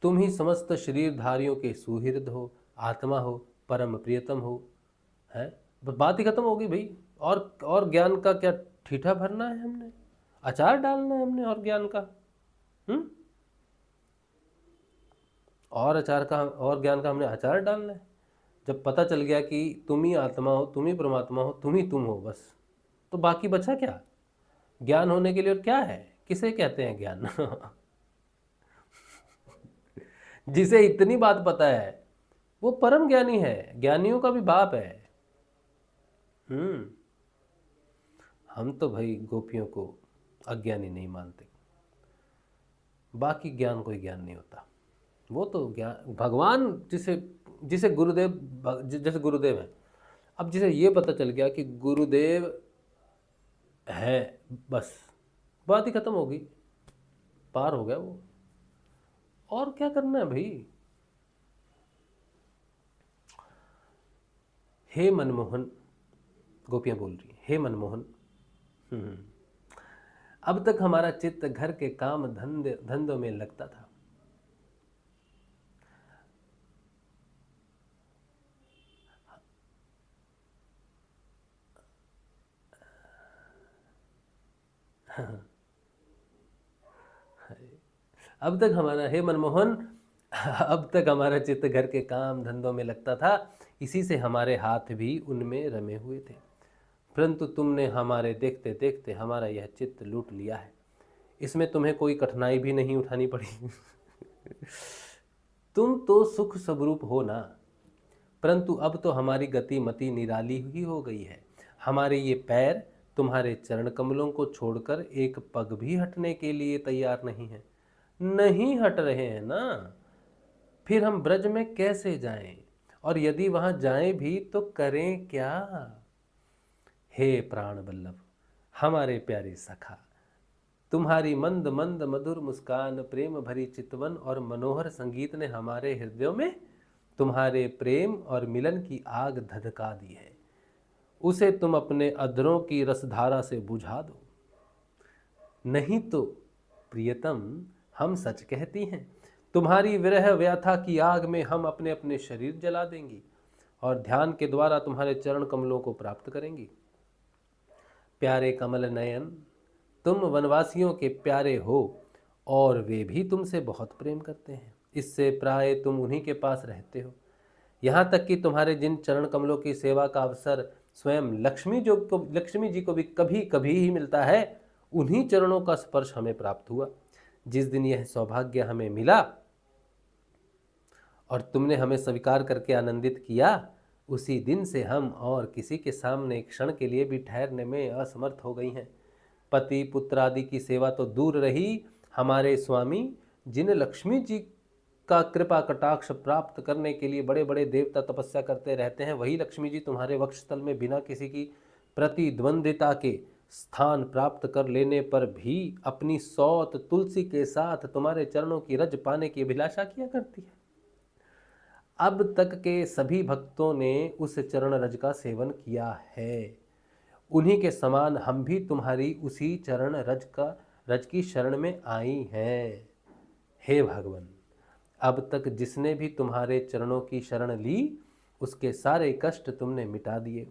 तुम ही समस्त शरीरधारियों के सुहृद हो, आत्मा हो, परम प्रियतम हो, है, बात ही खत्म हो गई भाई। और ज्ञान का क्या ठीठा भरना है हमने, अचार डालना है हमने और ज्ञान का? और ज्ञान का हमने अचार डालना है? जब पता चल गया कि तुम ही आत्मा हो, तुम ही परमात्मा हो, तुम ही तुम हो, बस, तो बाकी बचा क्या ज्ञान होने के लिए? और क्या है, किसे कहते हैं ज्ञान? जिसे इतनी बात पता है वो परम ज्ञानी है, ज्ञानियों का भी बाप है। हम तो भाई गोपियों को अज्ञानी नहीं मानते। बाकी ज्ञान कोई ज्ञान नहीं होता, वो तो ज्ञान भगवान जिसे गुरुदेव, जैसे गुरुदेव है, अब जिसे ये पता चल गया कि गुरुदेव है, बस बात ही खत्म हो गई, पार हो गया वो। और क्या करना है भाई? हे मनमोहन, गोपियाँ बोल रही हैं, हे मनमोहन, अब तक हमारा चित्त घर के काम धंधों में लगता था। अब तक हमारा, हे मनमोहन, अब तक हमारा चित्त घर के काम धंधों में लगता था, इसी से हमारे हाथ भी उनमें रमे हुए थे। परंतु तुमने हमारे देखते देखते हमारा यह चित्त लूट लिया है। इसमें तुम्हें कोई कठिनाई भी नहीं उठानी पड़ी। तुम तो सुख स्वरूप हो ना, परंतु अब तो हमारी गति मति निराली ही हो गई है। हमारे ये पैर तुम्हारे चरण कमलों को छोड़कर एक पग भी हटने के लिए तैयार नहीं है। नहीं हट रहे हैं ना, फिर हम ब्रज में कैसे जाएं? और यदि वहां जाएं भी तो करें क्या? हे प्राण वल्लभ, हमारे प्यारे सखा, तुम्हारी मंद मंद मधुर मुस्कान, प्रेम भरी चितवन और मनोहर संगीत ने हमारे हृदयों में तुम्हारे प्रेम और मिलन की आग धधका दी है। उसे तुम अपने अधरों की रसधारा से बुझा दो, नहीं तो प्रियतम हम सच कहती हैं, तुम्हारी विरह व्यथा की आग में हम अपने अपने शरीर जला देंगी और ध्यान के द्वारा तुम्हारे चरण कमलों को प्राप्त करेंगी। प्यारे कमल नयन, तुम वनवासियों के प्यारे हो और वे भी तुमसे बहुत प्रेम करते हैं। इससे प्राय तुम उन्हीं के पास रहते हो। यहाँ तक कि तुम्हारे जिन चरण कमलों की सेवा का अवसर स्वयं लक्ष्मी जी को भी कभी कभी ही मिलता है, उन्हीं चरणों का स्पर्श हमें प्राप्त हुआ। जिस दिन यह सौभाग्य हमें मिला और तुमने हमें स्वीकार करके आनंदित किया, उसी दिन से हम और किसी के सामने एक क्षण के लिए भी ठहरने में असमर्थ हो गई हैं। पति पुत्र आदि की सेवा तो दूर रही, हमारे स्वामी जिन लक्ष्मी जी का कृपा कटाक्ष प्राप्त करने के लिए बड़े बड़े देवता तपस्या करते रहते हैं, वही लक्ष्मी जी तुम्हारे वक्षस्थल में बिना किसी की प्रतिद्वंद्विता के स्थान प्राप्त कर लेने पर भी अपनी सौत तुलसी के साथ तुम्हारे चरणों की रज पाने की अभिलाषा किया करती है। अब तक के सभी भक्तों ने उस चरण रज का सेवन किया है। उन्हीं के समान हम भी तुम्हारी उसी चरण रज की शरण में आई हैं। हे भगवान, अब तक जिसने भी तुम्हारे चरणों की शरण ली, उसके सारे कष्ट तुमने मिटा दिए।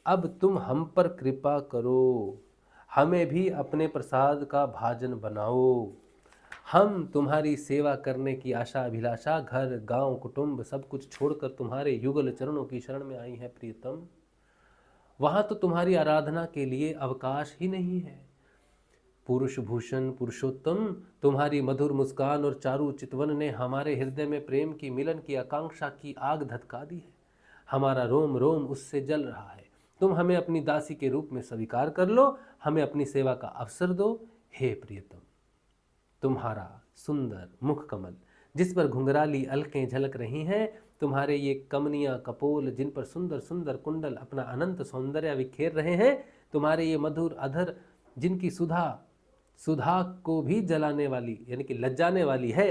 अब तुम हम पर कृपा करो, हमें भी अपने प्रसाद का भाजन बनाओ। हम तुम्हारी सेवा करने की आशा अभिलाषा, घर गांव कुटुंब सब कुछ छोड़कर तुम्हारे युगल चरणों की शरण में आई है प्रियतम। वहां तो तुम्हारी आराधना के लिए अवकाश ही नहीं है। पुरुष भूषण पुरुषोत्तम, तुम्हारी मधुर मुस्कान और चारु चितवन ने हमारे हृदय में प्रेम की मिलन की आकांक्षा की आग धधका दी है। हमारा रोम रोम उससे जल रहा है। तुम हमें अपनी दासी के रूप में स्वीकार कर लो, हमें अपनी सेवा का अवसर दो। हे प्रियतम, तुम्हारा सुंदर मुख कमल जिस पर घुंघराली अलकें झलक रही हैं, तुम्हारे ये कमनिया कपोल जिन पर सुंदर सुंदर कुंडल अपना अनंत सौंदर्य बिखेर रहे हैं, तुम्हारे ये मधुर अधर जिनकी सुधा को भी जलाने वाली यानी कि लज्जाने वाली है,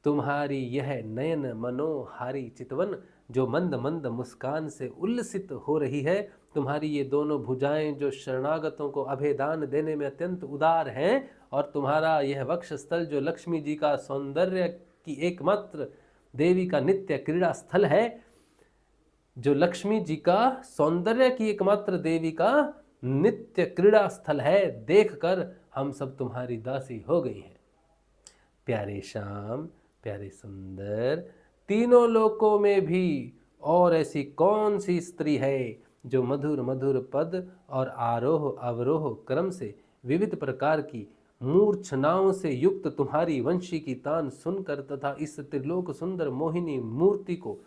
तुम्हारी यह नयन मनोहारी चितवन जो मंद मंद मुस्कान से उल्लसित हो रही है, तुम्हारी ये दोनों भुजाएं जो शरणागतों को अभेदान देने में अत्यंत उदार हैं, और तुम्हारा यह वक्षस्थल जो लक्ष्मी जी का सौंदर्य की एकमात्र देवी का नित्य क्रीड़ा स्थल है, जो लक्ष्मी जी का सौंदर्य की एकमात्र देवी का नित्य क्रीड़ा स्थल है, देखकर हम सब तुम्हारी दासी हो गई हैं। प्यारे श्याम, प्यारे सुंदर, तीनों लोकों में भी और ऐसी कौन सी स्त्री है जो मधुर मधुर पद और आरोह अवरोह क्रम से विविध प्रकार की मूर्छनाओं से युक्त तुम्हारी वंशी की तान सुनकर तथा इस त्रिलोक सुंदर मोहिनी मूर्ति को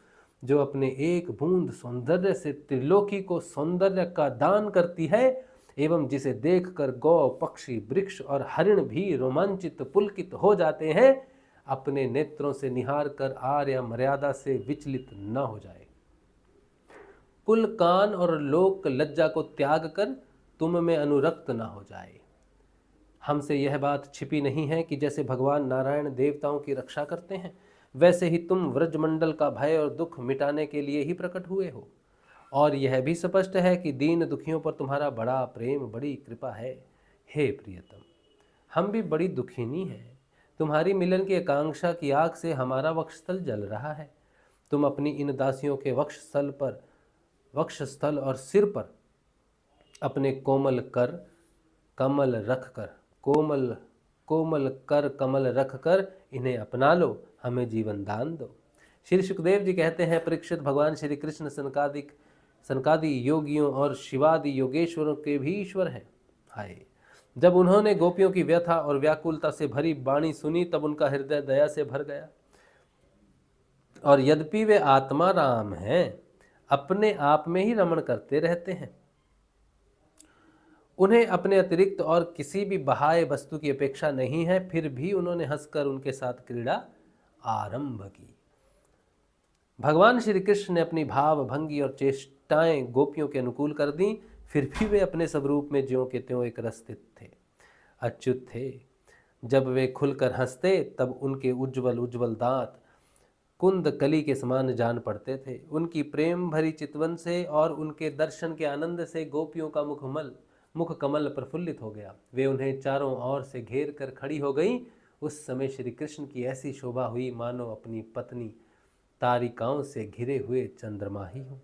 जो अपने एक बूंद सौंदर्य से त्रिलोकी को सौंदर्य का दान करती है, एवं जिसे देखकर गौ पक्षी वृक्ष और हरिण भी रोमांचित पुलकित हो जाते हैं, अपने नेत्रों से निहार कर आर्य मर्यादा से विचलित न हो जाए। कुल कान और लोक लज्जा को त्याग कर तुम में अनुरक्त न हो जाए। हमसे यह बात छिपी नहीं है कि जैसे भगवान नारायण देवताओं की रक्षा करते हैं, वैसे ही तुम व्रजमंडल का भय और दुख मिटाने के लिए ही प्रकट हुए हो, और यह भी स्पष्ट है कि दीन दुखियों पर तुम्हारा बड़ा प्रेम, बड़ी कृपा है। हे प्रियतम, हम भी बड़ी दुखिनी हैं। तुम्हारी मिलन की आकांक्षा की आग से हमारा वक्षस्थल जल रहा है। तुम अपनी इन दासियों के वक्षस्थल और सिर पर अपने कोमल कमल रख कर इन्हें अपना लो, हमें जीवन दान दो। श्री सुखदेव जी कहते हैं, परीक्षित, भगवान श्री कृष्ण सनकादि योगियों और शिवादि योगेश्वरों के भी ईश्वर हैं। हाय, जब उन्होंने गोपियों की व्यथा और व्याकुलता से भरी वाणी सुनी तब उनका हृदय दया से भर गया। और यद्यपि वे आत्मा राम हैं, अपने आप में ही रमण करते रहते हैं, उन्हें अपने अतिरिक्त और किसी भी बाह्य वस्तु की अपेक्षा नहीं है, फिर भी उन्होंने हंसकर उनके साथ क्रीड़ा आरंभ की। भगवान श्री कृष्ण ने अपनी भाव भंगी और चेष्टाएं गोपियों के अनुकूल कर दी, फिर भी वे अपने स्वरूप में ज्यों के त्यों एक रसस्थित थे, अच्युत थे। जब वे खुलकर हंसते तब उनके उज्जवल दांत कुंद कली के समान जान पड़ते थे। उनकी प्रेम भरी चितवन से और उनके दर्शन के आनंद से गोपियों का मुख कमल प्रफुल्लित हो गया। वे उन्हें चारों ओर से घेर कर खड़ी हो गई। उस समय श्री कृष्ण की ऐसी शोभा हुई मानो अपनी पत्नी तारिकाओं से घिरे हुए चंद्रमा ही हो।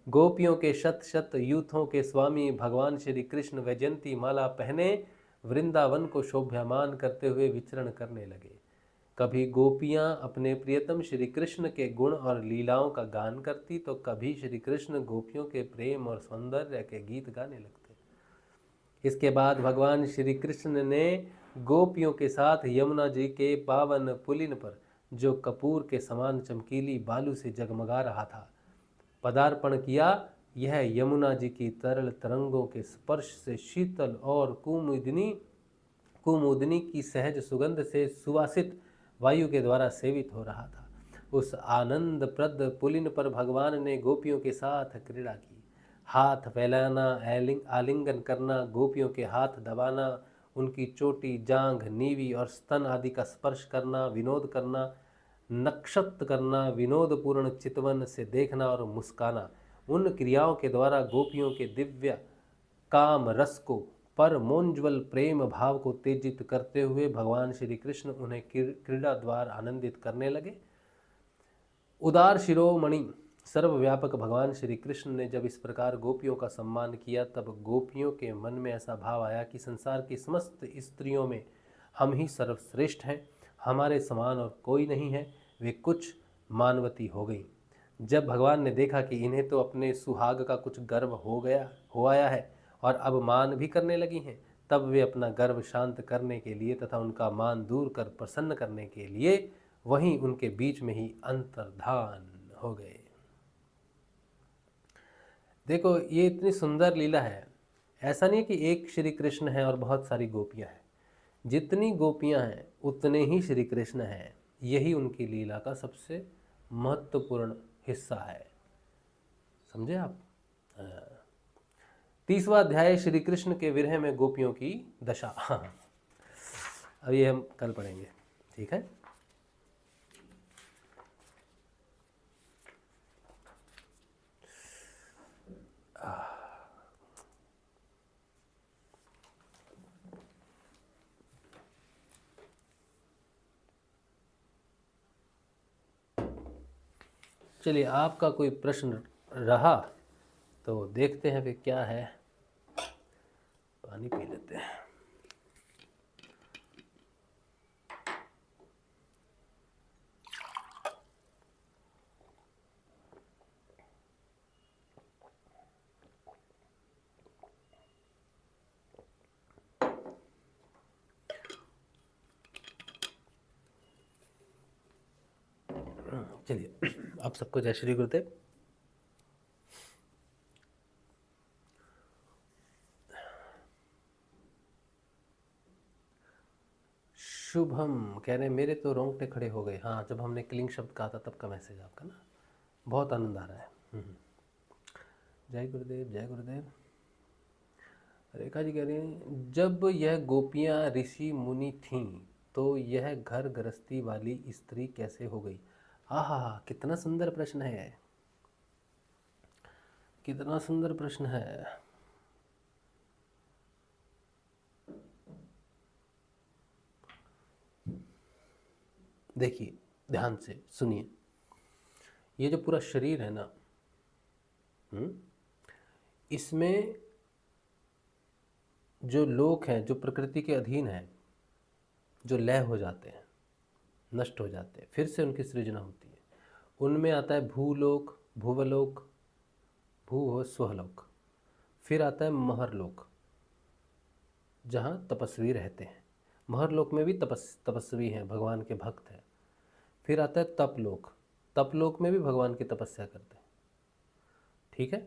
गोपियों के शत शत यूथों के स्वामी भगवान श्री कृष्ण वैजयंती माला पहने वृंदावन को शोभ्यमान करते हुए विचरण करने लगे। कभी गोपियां अपने प्रियतम श्री कृष्ण के गुण और लीलाओं का गान करती तो कभी श्री कृष्ण गोपियों के प्रेम और सौंदर्य के गीत गाने लगते। इसके बाद भगवान श्री कृष्ण ने गोपियों के साथ यमुना जी के पावन पुलिन पर, जो कपूर के समान चमकीली बालू से जगमगा रहा था, पदार्पण किया। यह यमुना जी की तरल तरंगों के स्पर्श से शीतल और कुमुदनी की सहज सुगंध से सुवासित वायु के द्वारा सेवित हो रहा था। उस आनंदप्रद पुलिन पर भगवान ने गोपियों के साथ क्रीड़ा की। हाथ फैलाना, आलिंगन करना, गोपियों के हाथ दबाना, उनकी चोटी, जांघ, नीवी और स्तन आदि का स्पर्श करना, विनोद करना, नक्षत्र करना, विनोदपूर्ण चितवन से देखना और मुस्काना, उन क्रियाओं के द्वारा गोपियों के दिव्य काम रस को, परमोज्ज्वल प्रेम भाव को तेजित करते हुए भगवान श्री कृष्ण उन्हें क्रीड़ा द्वार आनंदित करने लगे। उदार शिरोमणि सर्वव्यापक भगवान श्री कृष्ण ने जब इस प्रकार गोपियों का सम्मान किया तब गोपियों के मन में ऐसा भाव आया कि संसार की समस्त स्त्रियों में हम ही सर्वश्रेष्ठ हैं, हमारे समान और कोई नहीं है। वे कुछ मानवती हो गई। जब भगवान ने देखा कि इन्हें तो अपने सुहाग का कुछ गर्व हो आया है और अब मान भी करने लगी हैं, तब वे अपना गर्व शांत करने के लिए तथा उनका मान दूर कर प्रसन्न करने के लिए वहीं उनके बीच में ही अंतर्धान हो गए। देखो, ये इतनी सुंदर लीला है। ऐसा नहीं कि एक श्री कृष्ण है और बहुत सारी गोपियां हैं। जितनी गोपियां हैं उतने ही श्री कृष्ण हैं। यही उनकी लीला का सबसे महत्वपूर्ण हिस्सा है। समझे आप? 30वां अध्याय श्री कृष्ण के विरह में गोपियों की दशा। अब ये हम कल पढ़ेंगे, ठीक है? चलिए, आपका कोई प्रश्न रहा तो देखते हैं फिर क्या है। पानी पी लेते हैं। चलिए, आप सबको जय श्री गुरुदेव। शुभम कह रहे हैं मेरे तो रोंगटे खड़े हो गए। हाँ, जब हमने क्लिंग शब्द कहा था तब का मैसेज आपका ना, बहुत आनंद आ रहा है। जय गुरुदेव, जय गुरुदेव। रेखा जी कह रही हैं, जब यह गोपियाँ ऋषि मुनि थीं तो यह घर गृहस्थी वाली स्त्री कैसे हो गई? आहा, कितना सुंदर प्रश्न है, कितना सुंदर प्रश्न है। देखिए ध्यान से सुनिए, ये जो पूरा शरीर है ना, इसमें जो लोक हैं, जो प्रकृति के अधीन हैं, जो लय हो जाते हैं, नष्ट हो जाते हैं, फिर से उनकी सृजना होती है, उनमें आता है भूलोक, भुवलोक, भू स्वलोक, फिर आता है महरलोक जहाँ तपस्वी रहते हैं। महरलोक में भी तपस्वी हैं, भगवान के भक्त हैं। फिर आता है तपलोक, तपलोक में भी भगवान की तपस्या करते हैं। ठीक है,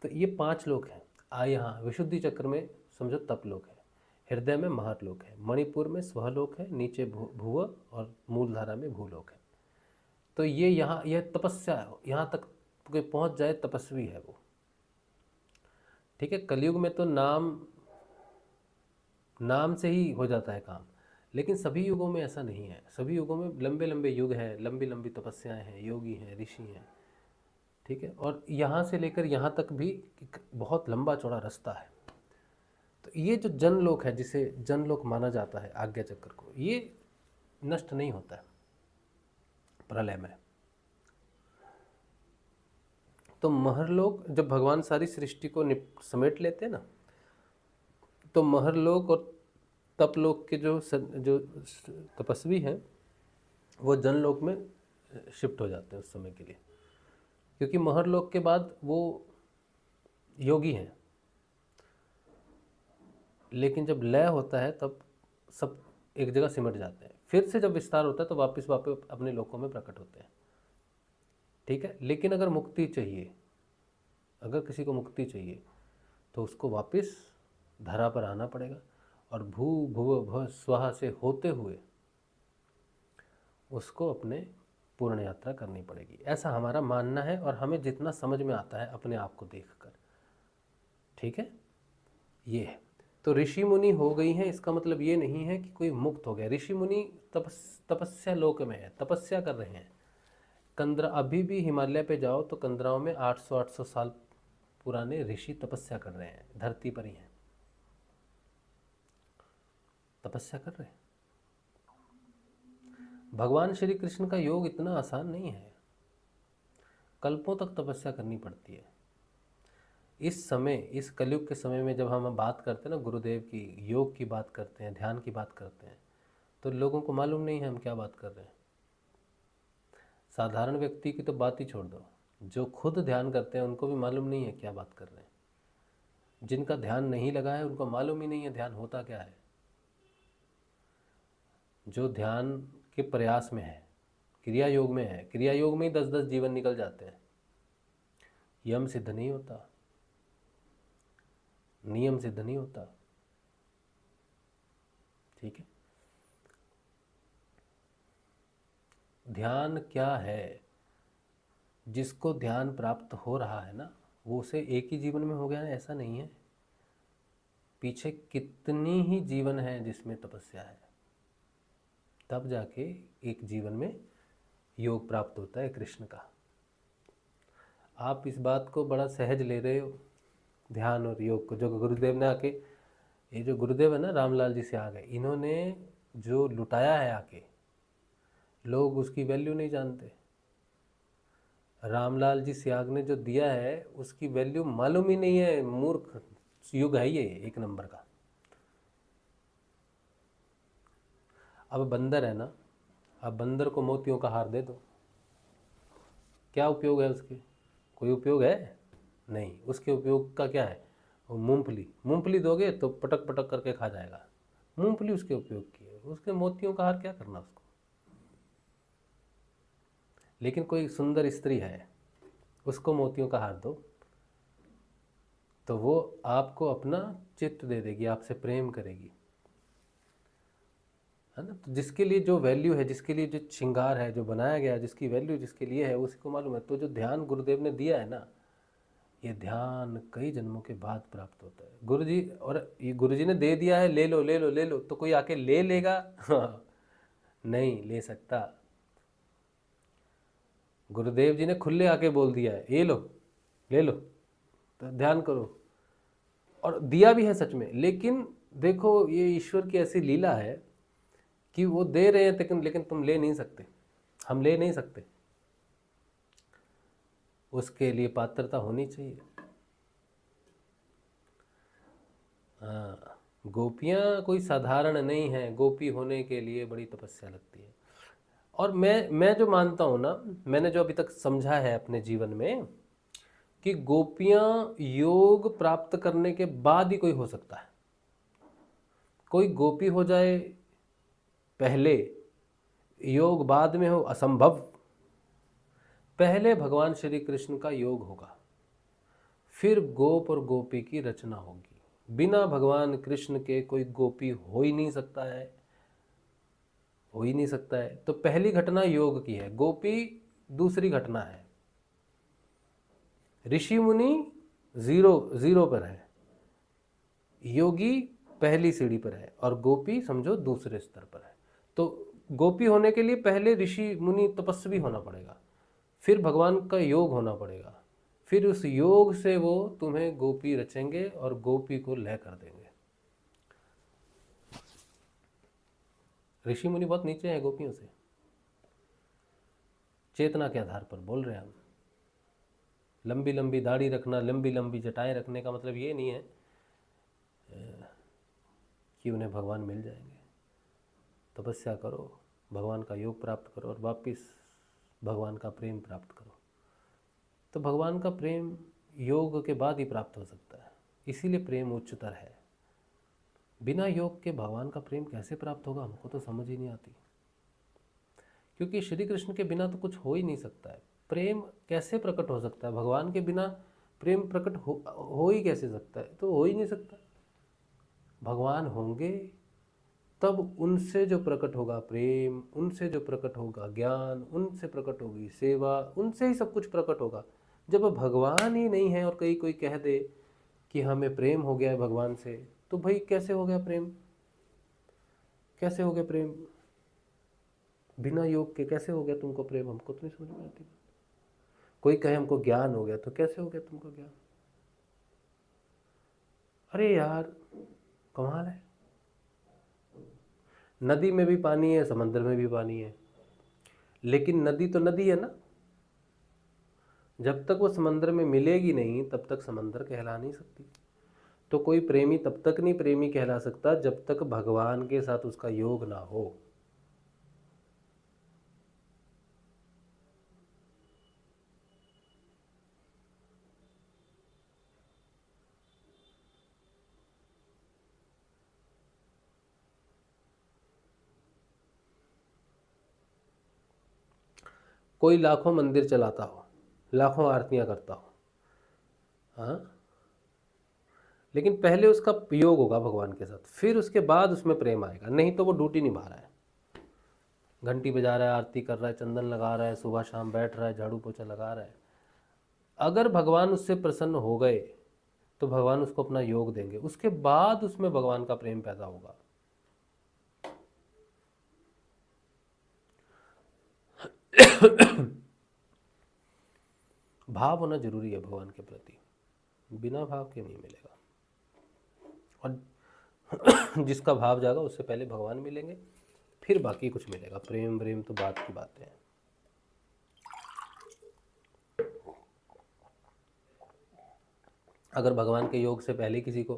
तो ये 5 लोक हैं। यहाँ विशुद्धि चक्र में समझो तपलोक है, हृदय में महरलोक है, मणिपुर में स्वलोक है, नीचे भुव और मूलधारा में भूलोक है। तो ये यहाँ यह तपस्या है, यहाँ तक कोई पहुँच जाए तपस्वी है वो। ठीक है, कलयुग में तो नाम से ही हो जाता है काम, लेकिन सभी युगों में ऐसा नहीं है। सभी युगों में लंबे लंबे युग हैं, लंबी लंबी तपस्याएं हैं, योगी हैं, ऋषि हैं। ठीक है, और यहाँ से लेकर यहाँ तक भी बहुत लंबा चौड़ा रास्ता है। तो ये जो जनलोक है, जिसे जनलोक माना जाता है आज्ञा चक्र को, ये नष्ट नहीं होता है प्रलय में। तो महरलोक जब भगवान सारी सृष्टि को समेट लेते हैं ना, तो महरलोक और तपलोक के जो तपस्वी हैं वो जनलोक में शिफ्ट हो जाते हैं उस समय के लिए, क्योंकि महरलोक के बाद वो योगी हैं। लेकिन जब लय होता है तब सब एक जगह सिमट जाते हैं, फिर से जब विस्तार होता है तो वापस अपने लोकों में प्रकट होते हैं। ठीक है, लेकिन अगर मुक्ति चाहिए, अगर किसी को मुक्ति चाहिए तो उसको वापस धरा पर आना पड़ेगा और भू भुव भ स्वाहा से होते हुए उसको अपने पूर्ण यात्रा करनी पड़ेगी। ऐसा हमारा मानना है और हमें जितना समझ में आता है अपने आप को देखकर। ठीक है, ये है। तो ऋषि मुनि हो गई हैं, इसका मतलब ये नहीं है कि कोई मुक्त हो गया। ऋषि मुनि तपस्या लोक में है, तपस्या कर रहे हैं। कंदरा, अभी भी हिमालय पे जाओ तो कंदराओं में 800 साल पुराने ऋषि तपस्या कर रहे हैं, धरती पर ही हैं, तपस्या कर रहे हैं। भगवान श्री कृष्ण का योग इतना आसान नहीं है, कल्पों तक तपस्या करनी पड़ती है। इस समय, इस कलयुग के समय में जब हम बात करते हैं ना गुरुदेव की, योग की बात करते हैं, ध्यान की बात करते हैं, तो लोगों को मालूम नहीं है हम क्या बात कर रहे हैं। साधारण व्यक्ति की तो बात ही छोड़ दो, जो खुद ध्यान करते हैं उनको भी मालूम नहीं है क्या बात कर रहे हैं। जिनका ध्यान नहीं लगा है उनको मालूम ही नहीं है ध्यान होता क्या है। जो ध्यान के प्रयास में है, क्रिया योग में है, क्रिया योग में ही 10-10 जीवन निकल जाते हैं। यम सिद्ध नहीं होता, नियम सिद्ध नहीं होता। ठीक है, ध्यान क्या है? जिसको ध्यान प्राप्त हो रहा है ना, वो उसे एक ही जीवन में हो गया है ऐसा नहीं है। पीछे कितनी ही जीवन है जिसमें तपस्या है, तब जाके एक जीवन में योग प्राप्त होता है कृष्ण का। आप इस बात को बड़ा सहज ले रहे हो, ध्यान और योग को। जो गुरुदेव ने आके, ये जो गुरुदेव है ना रामलाल जी से आ गए, इन्होंने जो लुटाया है आके, लोग उसकी वैल्यू नहीं जानते। रामलाल जी सियाग ने जो दिया है उसकी वैल्यू मालूम ही नहीं है। मूर्ख युग है ये एक नंबर का। अब बंदर है ना, अब बंदर को मोतियों का हार दे दो, क्या उपयोग है उसके? कोई उपयोग है नहीं। उसके उपयोग का क्या है? वो मूंगफली दोगे तो पटक पटक करके खा जाएगा। मूंगफली उसके उपयोग की है, उसके मोतियों का हार क्या करना उसको। लेकिन कोई सुंदर स्त्री है, उसको मोतियों का हार दो तो वो आपको अपना चित्त दे देगी, आपसे प्रेम करेगी, है ना। तो जिसके लिए जो वैल्यू है, जिसके लिए जो श्रृंगार है, जो बनाया गया, जिसकी वैल्यू जिसके लिए है, उसी को मालूम है। तो जो ध्यान गुरुदेव ने दिया है ना, ये ध्यान कई जन्मों के बाद प्राप्त होता है। गुरुजी, और ये गुरुजी ने दे दिया है, ले लो ले लो ले लो, तो कोई आके ले लेगा? नहीं ले सकता। गुरुदेव जी ने खुले आके बोल दिया है, ये लो ले लो, सकता, ध्यान करो। और दिया भी है सच में, लेकिन देखो ये ईश्वर की ऐसी लीला है कि वो दे रहे हैं लेकिन तुम ले नहीं सकते, हम ले नहीं सकते। उसके लिए पात्रता होनी चाहिए। हाँ, गोपियाँ कोई साधारण नहीं है, गोपी होने के लिए बड़ी तपस्या लगती है। और मैं जो मानता हूँ ना, मैंने जो अभी तक समझा है अपने जीवन में, कि गोपियाँ योग प्राप्त करने के बाद ही कोई हो सकता है। कोई गोपी हो जाए पहले, योग बाद में हो, असंभव। पहले भगवान श्री कृष्ण का योग होगा, फिर गोप और गोपी की रचना होगी। बिना भगवान कृष्ण के कोई गोपी हो ही नहीं सकता है, हो ही नहीं सकता है। तो पहली घटना योग की है, गोपी दूसरी घटना है। ऋषि मुनि जीरो पर है, योगी पहली सीढ़ी पर है, और गोपी समझो दूसरे स्तर पर है। तो गोपी होने के लिए पहले ऋषि मुनि तपस्वी होना पड़ेगा, फिर भगवान का योग होना पड़ेगा, फिर उस योग से वो तुम्हें गोपी रचेंगे और गोपी को लय कर देंगे। ऋषि मुनि बहुत नीचे हैं गोपियों से, चेतना के आधार पर बोल रहे हैं हम। लंबी लंबी दाढ़ी रखना, लंबी लंबी जटाएं रखने का मतलब ये नहीं है कि उन्हें भगवान मिल जाएंगे। तपस्या करो, भगवान का योग प्राप्त करो और वापस भगवान का प्रेम प्राप्त करो। तो भगवान का प्रेम योग के बाद ही प्राप्त हो सकता है, इसीलिए प्रेम उच्चतर है। बिना योग के भगवान का प्रेम कैसे प्राप्त होगा, हमको तो समझ ही नहीं आती। क्योंकि श्री कृष्ण के बिना तो कुछ हो ही नहीं सकता है। प्रेम कैसे प्रकट हो सकता है, भगवान के बिना प्रेम प्रकट हो ही कैसे सकता है, तो हो ही नहीं सकता। भगवान होंगे तब उनसे जो प्रकट होगा प्रेम, उनसे जो प्रकट होगा ज्ञान, उनसे प्रकट होगी सेवा, उनसे ही सब कुछ प्रकट होगा। जब भगवान ही नहीं है और कोई कह दे कि हमें प्रेम हो गया है भगवान से, तो भाई कैसे हो गया प्रेम, कैसे हो गया प्रेम? बिना योग के कैसे हो गया तुमको प्रेम? हमको तो नहीं समझ में आती। कोई कहे हमको ज्ञान हो गया, तो कैसे हो गया तुमको ज्ञान? अरे यार कमाल है। नदी में भी पानी है, समंदर में भी पानी है, लेकिन नदी तो नदी है ना। जब तक वो समंदर में मिलेगी नहीं तब तक समंदर कहला नहीं सकती। तो कोई प्रेमी तब तक नहीं प्रेमी कहला सकता जब तक भगवान के साथ उसका योग ना हो। कोई लाखों मंदिर चलाता हो, लाखों आरतियां करता हो, हाँ, लेकिन पहले उसका योग होगा भगवान के साथ, फिर उसके बाद उसमें प्रेम आएगा। नहीं तो वो ड्यूटी निभा रहा है, घंटी बजा रहा है, आरती कर रहा है, चंदन लगा रहा है, सुबह शाम बैठ रहा है, झाड़ू पोछा लगा रहा है। अगर भगवान उससे प्रसन्न हो गए तो भगवान उसको अपना योग देंगे, उसके बाद उसमें भगवान का प्रेम पैदा होगा। भाव होना जरूरी है भगवान के प्रति, बिना भाव के नहीं मिलेगा। और जिसका भाव जागा उससे पहले भगवान मिलेंगे, फिर बाकी कुछ मिलेगा। प्रेम प्रेम तो बात की बातें हैं। अगर भगवान के योग से पहले किसी को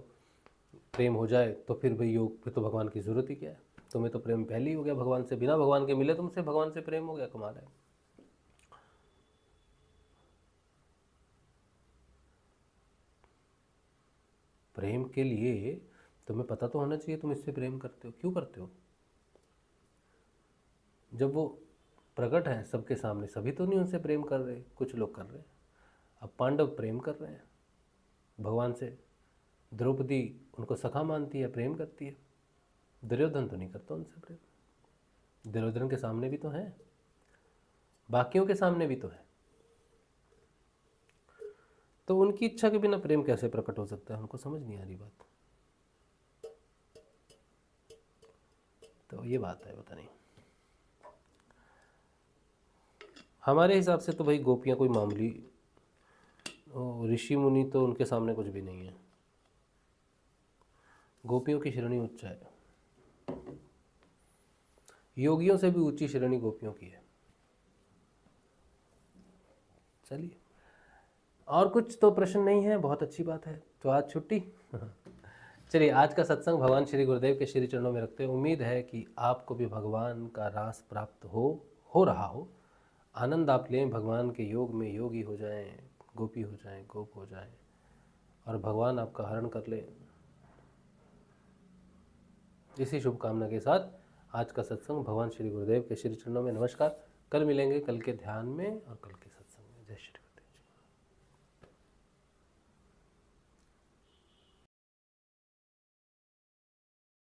प्रेम हो जाए तो फिर भाई योग, फिर तो भगवान की जरूरत ही क्या है। तुम्हें तो प्रेम पहले ही हो गया भगवान से, बिना भगवान के मिले तुमसे भगवान से प्रेम हो गया, कमाल है। प्रेम के लिए तुम्हें पता तो होना चाहिए तुम इससे प्रेम करते हो, क्यों करते हो। जब वो प्रकट है सबके सामने, सभी तो नहीं उनसे प्रेम कर रहे, कुछ लोग कर रहे हैं। अब पांडव प्रेम कर रहे हैं भगवान से, द्रौपदी उनको सखा मानती है, प्रेम करती है। दुर्योधन तो नहीं करता उनसे प्रेम। दुर्योधन के सामने भी तो है, बाकियों के सामने भी तो है। तो उनकी इच्छा के बिना प्रेम कैसे प्रकट हो सकता है, हमको समझ नहीं आ रही बात। तो ये बात है, पता नहीं। हमारे हिसाब से तो भाई गोपियाँ कोई मामूली ऋषि मुनि तो उनके सामने कुछ भी नहीं है। गोपियों की श्रेणी उच्च है, योगियों से भी ऊंची श्रेणी गोपियों की है। चलिए, और कुछ तो प्रश्न नहीं है, बहुत अच्छी बात है। तो आज छुट्टी। चलिए, आज का सत्संग भगवान श्री गुरुदेव के श्री चरणों में रखते हैं। उम्मीद है कि आपको भी भगवान का रास प्राप्त हो रहा हो। आनंद आप लें, भगवान के योग में योगी हो जाएं, गोपी हो जाएं, गोप हो जाएं, और भगवान आपका हरण कर ले। इसी शुभकामना के साथ आज का सत्संग भगवान श्री गुरुदेव के श्री चरणों में नमस्कार। कल मिलेंगे, कल के ध्यान में और कल के सत्संग में। जय श्री